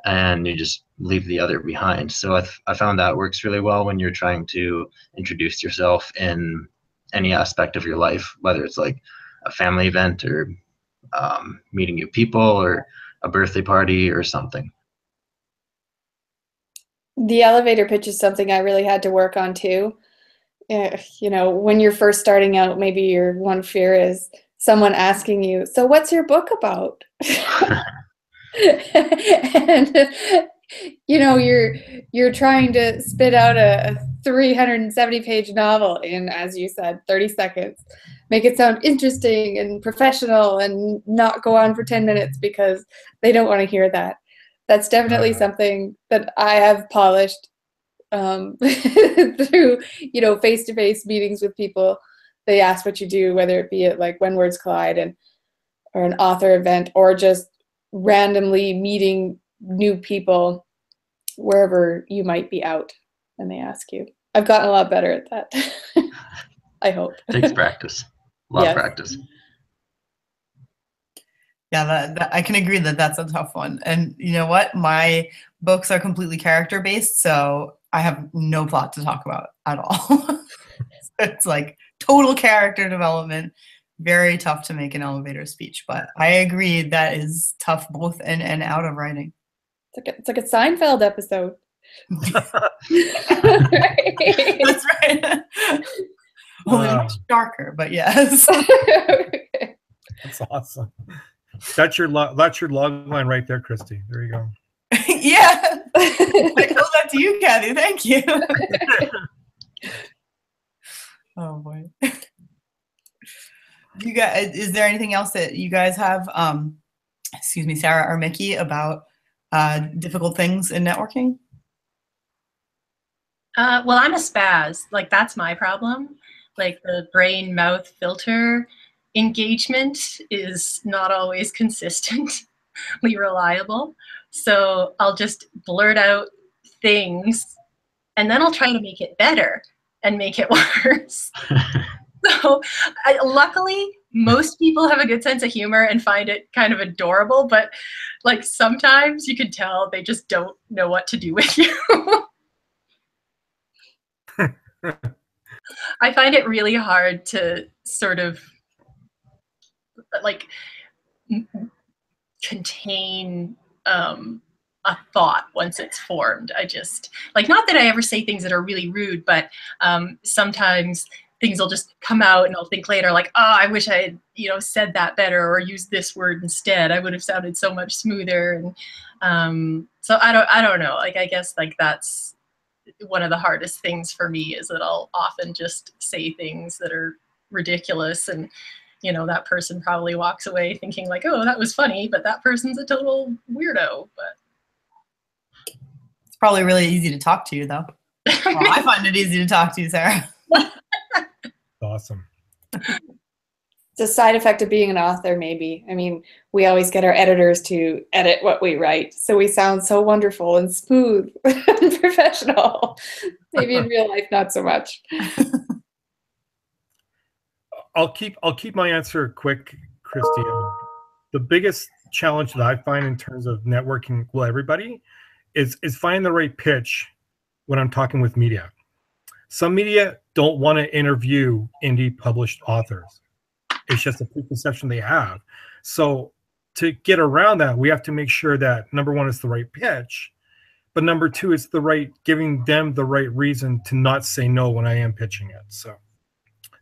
and you just leave the other behind. So I found that works really well when you're trying to introduce yourself in any aspect of your life, whether it's a family event or meeting new people or a birthday party or something. The elevator pitch is something I really had to work on too. You know, when you're first starting out, maybe your one fear is someone asking you, "So what's your book about?" And you know, you're trying to spit out a 370-page novel in, as you said, 30 seconds. Make it sound interesting and professional and not go on for 10 minutes because they don't want to hear that. That's definitely something that I have polished through, you know, face-to-face meetings with people. They ask what you do, whether it be at like When Words Collide or an author event, or just randomly meeting new people wherever you might be out, and they ask you. I've gotten a lot better at that. I hope. Takes practice. A lot of practice. Yeah, that I can agree that that's a tough one. And you know what? My books are completely character-based, so I have no plot to talk about at all. So it's like total character development. Very tough to make an elevator speech, but I agree that is tough both in and out of writing. It's like a Seinfeld episode. That's right. Only much darker, but yes. That's awesome. That's your log line right there, Christy. There you go. Yeah. I told that to you, Kathy. Thank you. Oh boy. You guys, is there anything else that you guys have, excuse me, Sarah or Mickey, about difficult things in networking? Well, I'm a spaz. Like, that's my problem. Like, the brain-mouth filter engagement is not always consistently reliable. So I'll just blurt out things, and then I'll try to make it better and make it worse. So luckily, most people have a good sense of humor and find it kind of adorable, but like sometimes you can tell they just don't know what to do with you. I find it really hard to sort of like contain a thought once it's formed. I just, like, not that I ever say things that are really rude, but sometimes things will just come out and I'll think later like, oh, I wish I had, you know, said that better or used this word instead. I would have sounded so much smoother. And so I don't know. Like, I guess like that's one of the hardest things for me, is that I'll often just say things that are ridiculous, and you know, that person probably walks away thinking like, oh, that was funny, but that person's a total weirdo. But it's probably really easy to talk to you, though. Well, I find it easy to talk to you, Sarah. Awesome. It's a side effect of being an author, maybe. I mean, we always get our editors to edit what we write, so we sound so wonderful and smooth and professional. Maybe in real life, not so much. I'll keep my answer quick, Christy. The biggest challenge that I find in terms of networking with everybody is finding the right pitch when I'm talking with media. Some media don't want to interview indie published authors. It's just a preconception they have. So to get around that, we have to make sure that number one is the right pitch, but number two is giving them the right reason to not say no when I am pitching it. So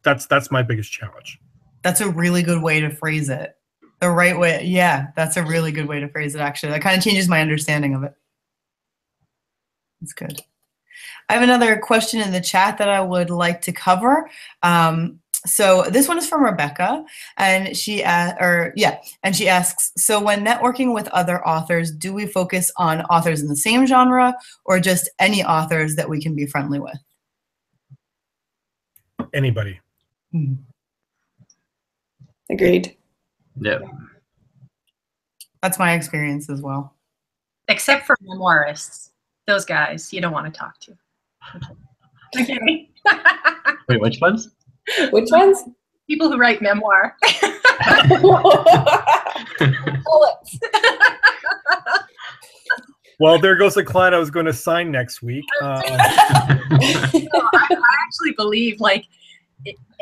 that's my biggest challenge. That's a really good way to phrase it. The right way. Yeah, that's a really good way to phrase it, actually. That kind of changes my understanding of it. That's good. I have another question in the chat that I would like to cover. So this one is from Rebecca, and she asks, so when networking with other authors, do we focus on authors in the same genre or just any authors that we can be friendly with? Anybody. Agreed. Yeah. That's my experience as well. except for memoirists. Those guys you don't want to talk to. Okay. Wait, which ones? Which ones? People who write memoir. Bullets. Well, there goes a client I was going to sign next week. I actually believe like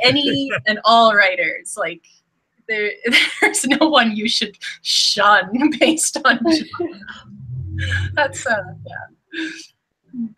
any and all writers, like there's no one you should shun based on that's yeah.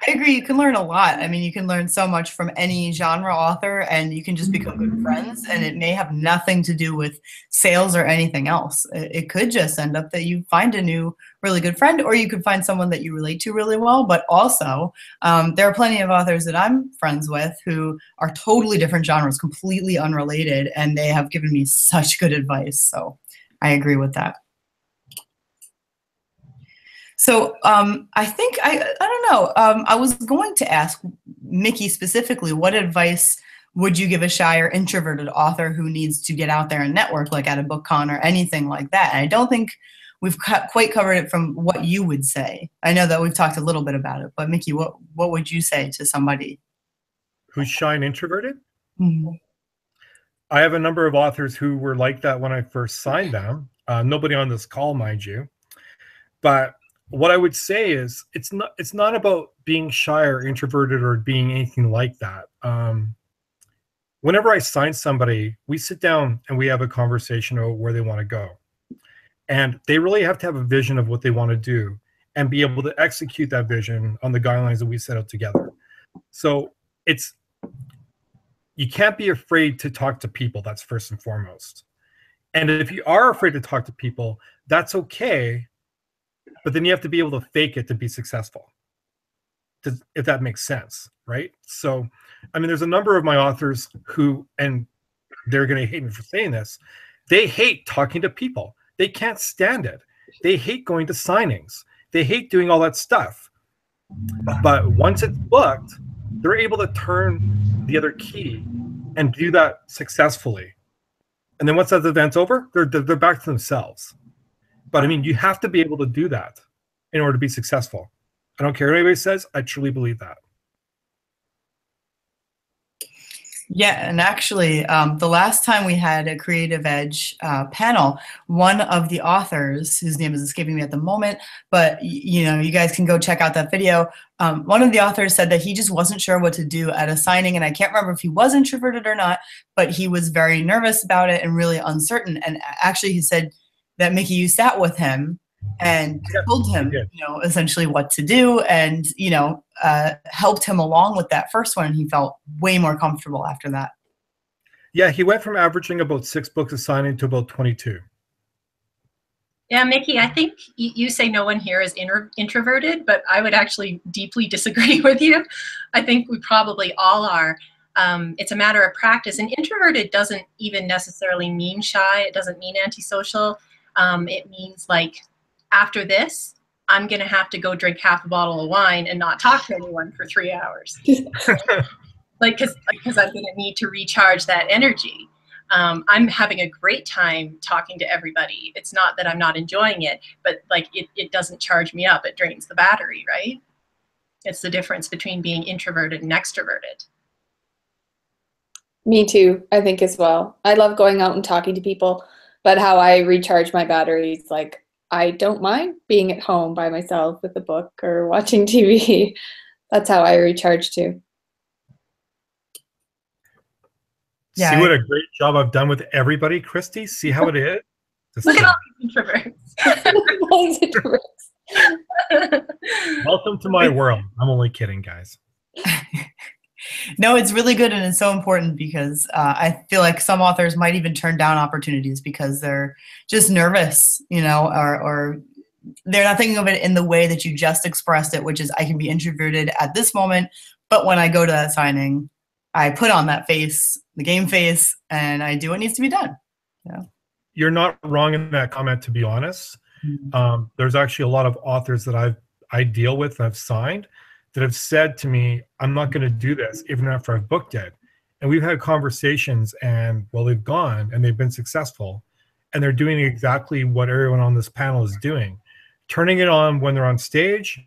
I agree. You can learn a lot. I mean, you can learn so much from any genre author, and you can just become good friends, and it may have nothing to do with sales or anything else. It could just end up that you find a new really good friend, or you could find someone that you relate to really well. But also, there are plenty of authors that I'm friends with who are totally different genres, completely unrelated, and they have given me such good advice. So I agree with that. So I think, I don't know, I was going to ask Mickey specifically, what advice would you give a shy or introverted author who needs to get out there and network, like at a BookCon or anything like that? And I don't think we've quite covered it from what you would say. I know that we've talked a little bit about it, but Mickey, what would you say to somebody who's shy and introverted? Mm-hmm. I have a number of authors who were like that when I first signed them. Nobody on this call, mind you. But what I would say is it's not about being shy or introverted or being anything like that. Whenever I sign somebody, we sit down and we have a conversation about where they want to go. And they really have to have a vision of what they want to do and be able to execute that vision on the guidelines that we set out together. So you can't be afraid to talk to people. That's first and foremost. And if you are afraid to talk to people, that's okay. But then you have to be able to fake it to be successful, if that makes sense, right? So, I mean, there's a number of my authors who, and they're going to hate me for saying this, they hate talking to people. They can't stand it. They hate going to signings. They hate doing all that stuff. But once it's booked, they're able to turn the other key and do that successfully. And then once that event's over, they're back to themselves. But I mean, you have to be able to do that in order to be successful. I don't care what anybody says. I truly believe that. Yeah, and actually, the last time we had a Creative Edge panel, one of the authors, whose name is escaping me at the moment, but you know, you guys can go check out that video. One of the authors said that he just wasn't sure what to do at a signing, and I can't remember if he was introverted or not, but he was very nervous about it and really uncertain. And actually, he said that, Mickey, you sat with him and told him, you know, essentially what to do, and, you know, helped him along with that first one. And he felt way more comfortable after that. Yeah, he went from averaging about 6 books a signing to about 22. Yeah, Mickey, I think you say no one here is introverted, but I would actually deeply disagree with you. I think we probably all are. It's a matter of practice. And introverted doesn't even necessarily mean shy. It doesn't mean antisocial. It means, like, after this, I'm going to have to go drink half a bottle of wine and not talk to anyone for 3 hours. Like, because I'm going to need to recharge that energy. I'm having a great time talking to everybody. It's not that I'm not enjoying it, but like it doesn't charge me up. It drains the battery, right? It's the difference between being introverted and extroverted. Me too, I think, as well. I love going out and talking to people, but how I recharge my batteries, like, I don't mind being at home by myself with a book or watching TV. That's how I recharge too. Yeah. See what a great job I've done with everybody, Christy? See how it is? Look at all these introverts. Welcome to my world. I'm only kidding, guys. No, it's really good, and it's so important because I feel like some authors might even turn down opportunities because they're just nervous, you know, or they're not thinking of it in the way that you just expressed it, which is, I can be introverted at this moment, but when I go to that signing, I put on that face, the game face, and I do what needs to be done. Yeah. You're not wrong in that comment, to be honest. Mm-hmm. There's actually a lot of authors that I deal with and I've signed that have said to me, I'm not going to do this even after I've booked it. And we've had conversations, and well, they've gone and they've been successful, and they're doing exactly what everyone on this panel is doing, turning it on when they're on stage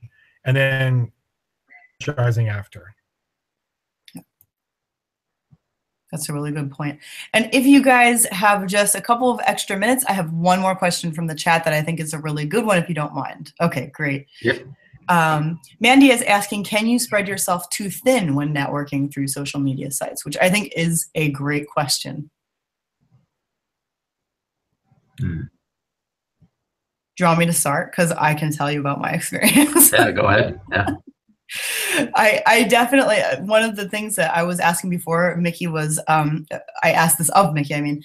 and then rising after. That's a really good point. And if you guys have just a couple of extra minutes, I have one more question from the chat that I think is a really good one, if you don't mind. Okay, great. Yep. Mandy is asking, can you spread yourself too thin when networking through social media sites? Which I think is a great question. Hmm. Do you want me to start? Because I can tell you about my experience. Yeah, go ahead. Yeah. I definitely, one of the things that I was asking before Mickey was, I asked this of Mickey, I mean,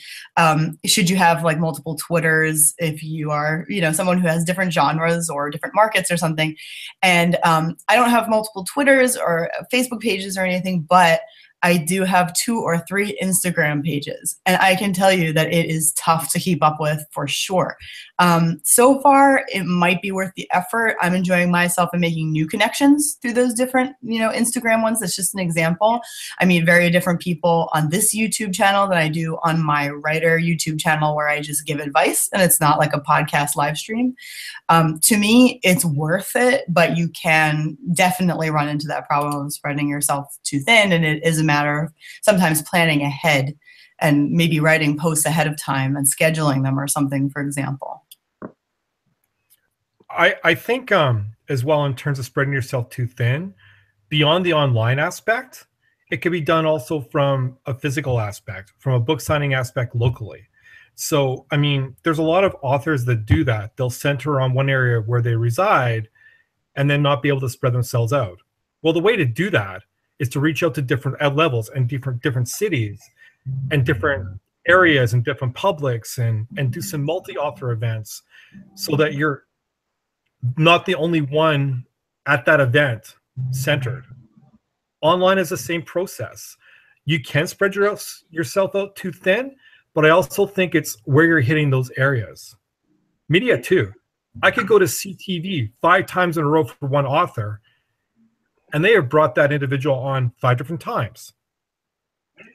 should you have like multiple Twitters if you are, you know, someone who has different genres or different markets or something? And I don't have multiple Twitters or Facebook pages or anything, but I do have 2 or 3 Instagram pages, and I can tell you that it is tough to keep up with for sure. So far, it might be worth the effort. I'm enjoying myself and making new connections through those different, you know, Instagram ones. That's just an example. I meet very different people on this YouTube channel than I do on my writer YouTube channel, where I just give advice, and it's not like a podcast live stream. To me, it's worth it, but you can definitely run into that problem of spreading yourself too thin, and it is a matter of sometimes planning ahead and maybe writing posts ahead of time and scheduling them or something, for example. I think as well, in terms of spreading yourself too thin, beyond the online aspect, it can be done also from a physical aspect, from a book signing aspect locally. So, I mean, there's a lot of authors that do that. They'll center on one area where they reside and then not be able to spread themselves out. Well, the way to do that is to reach out to different levels and different cities and different areas and different publics, and do some multi-author events so that you're not the only one at that event centered. Online is the same process. You can spread yourself out too thin, but I also think it's where you're hitting those areas. Media too. I could go to CTV 5 times in a row for one author, and they have brought that individual on 5 different times.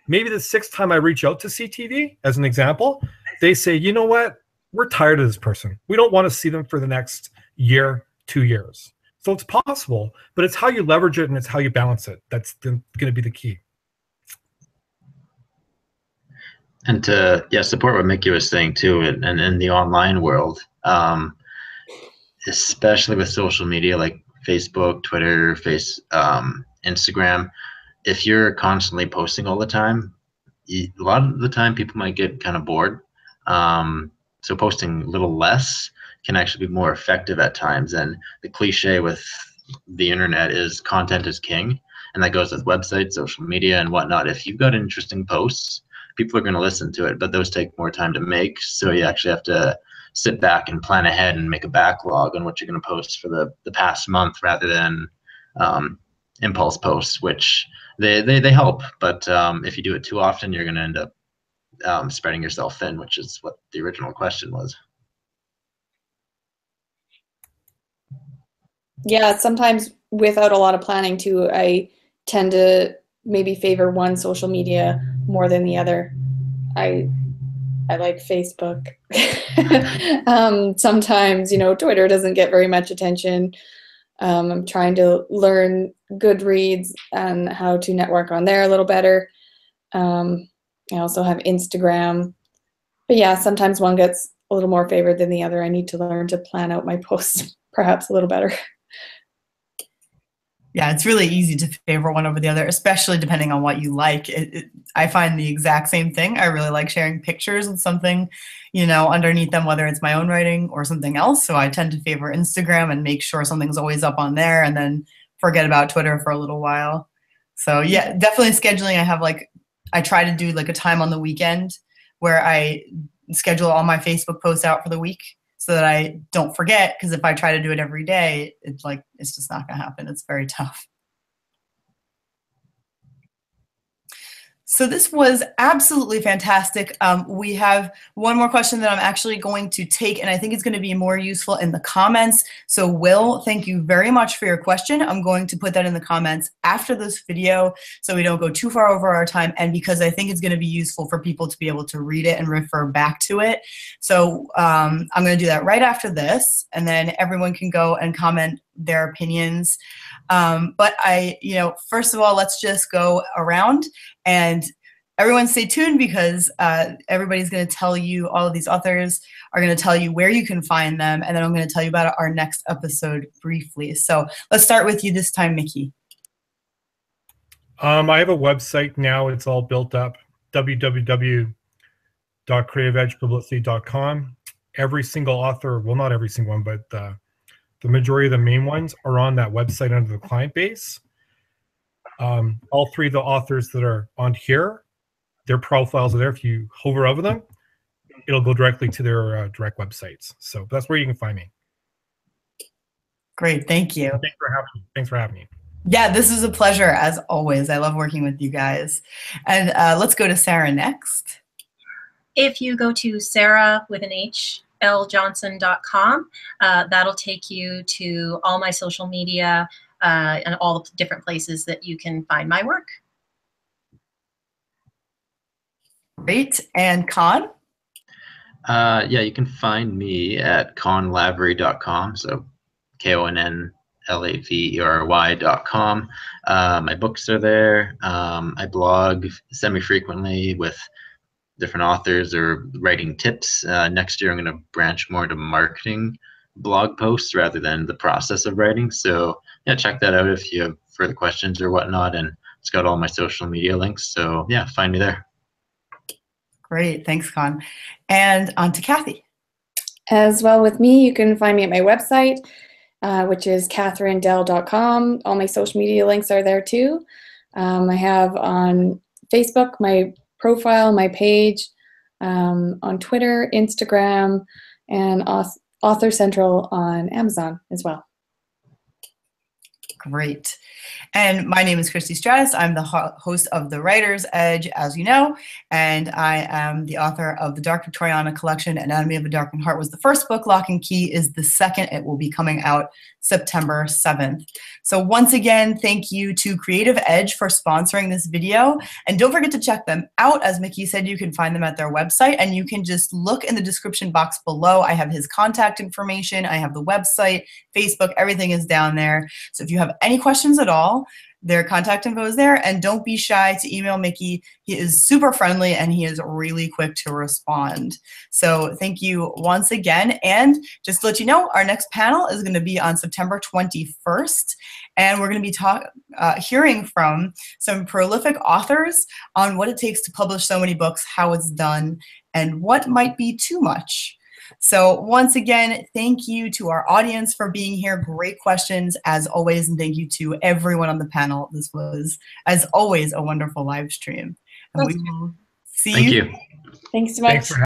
Maybe the 6th time I reach out to CTV, as an example, they say, you know what? We're tired of this person. We don't want to see them for the next year, 2 years. So it's possible, but it's how you leverage it and it's how you balance it. That's going to be the key. And to support what Mickey was saying too, and in the online world, especially with social media like Facebook, Twitter, Instagram, if you're constantly posting all the time, a lot of the time people might get kind of bored. So posting a little less can actually be more effective at times. And the cliche with the internet is content is king, and that goes with websites, social media, and whatnot. If you've got interesting posts, people are going to listen to it, but those take more time to make. So you actually have to sit back and plan ahead and make a backlog on what you're going to post for the past month, rather than impulse posts, which they help. But if you do it too often, you're going to end up spreading yourself thin, which is what the original question was. Yeah, sometimes without a lot of planning too, I tend to maybe favor one social media more than the other. I like Facebook. Sometimes, you know, Twitter doesn't get very much attention. I'm trying to learn Goodreads and how to network on there a little better. I also have Instagram. But yeah, sometimes one gets a little more favored than the other. I need to learn to plan out my posts perhaps a little better. Yeah, it's really easy to favor one over the other, especially depending on what you like. I find the exact same thing. I really like sharing pictures with something, you know, underneath them, whether it's my own writing or something else. So I tend to favor Instagram and make sure something's always up on there, and then forget about Twitter for a little while. So yeah, definitely scheduling. I try to do like a time on the weekend where I schedule all my Facebook posts out for the week, so that I don't forget, because if I try to do it every day, it's just not going to happen. It's very tough. So this was absolutely fantastic. We have one more question that I'm actually going to take, and I think it's going to be more useful in the comments. So Will, thank you very much for your question. I'm going to put that in the comments after this video so we don't go too far over our time, and because I think it's going to be useful for people to be able to read it and refer back to it. So I'm going to do that right after this, and then everyone can go and comment their opinions. But first of all, let's just go around and everyone stay tuned, because everybody's going to tell you, all of these authors are going to tell you where you can find them, and then I'm going to tell you about our next episode briefly. So let's start with you this time, Mickey. I have a website now. It's all built up, www.creativeedgepublicity.com. every single author, well, not every single one, but the majority of the main ones are on that website under the client base. All three of the authors that are on here, their profiles are there. If you hover over them, it'll go directly to their direct websites. So that's where you can find me. Great, thank you. Thanks for having me. Yeah, this is a pleasure as always. I love working with you guys. And let's go to Sarah next. If you go to Sarah with an H, ljohnson.com, that'll take you to all my social media and all the different places that you can find my work. Great. And Con? Yeah, you can find me at conlavery.com. So KONNLAVERY.com. My books are there. I blog semi-frequently with different authors or writing tips. Next year, I'm going to branch more to marketing blog posts rather than the process of writing. So yeah, check that out if you have further questions or whatnot. And it's got all my social media links. So yeah, find me there. Great. Thanks, Con. And on to Kathy. As well with me, you can find me at my website, which is catherinedell.com. All my social media links are there too. I have on Facebook my profile, my page, on Twitter, Instagram, and Author Central on Amazon as well. Great. And my name is Christy Stratus. I'm the host of The Writer's Edge, as you know, and I am the author of the Dark Victoriana collection. Anatomy of a Darkened Heart was the first book. Lock and Key is the second. It will be coming out September 7th. So once again, thank you to Creative Edge for sponsoring this video. And don't forget to check them out. As Mickey said, you can find them at their website, and you can just look in the description box below. I have his contact information. I have the website, Facebook, everything is down there. So if you have any questions at all, their contact info is there, and don't be shy to email Mickey. He is super friendly and he is really quick to respond. So thank you once again. And just to let you know, our next panel is going to be on September 21st, and we're going to be hearing from some prolific authors on what it takes to publish so many books, how it's done, and what might be too much. So once again, thank you to our audience for being here. Great questions as always. And thank you to everyone on the panel. This was, as always, a wonderful live stream. And we will see you. Thank you. Thanks so much. Thanks for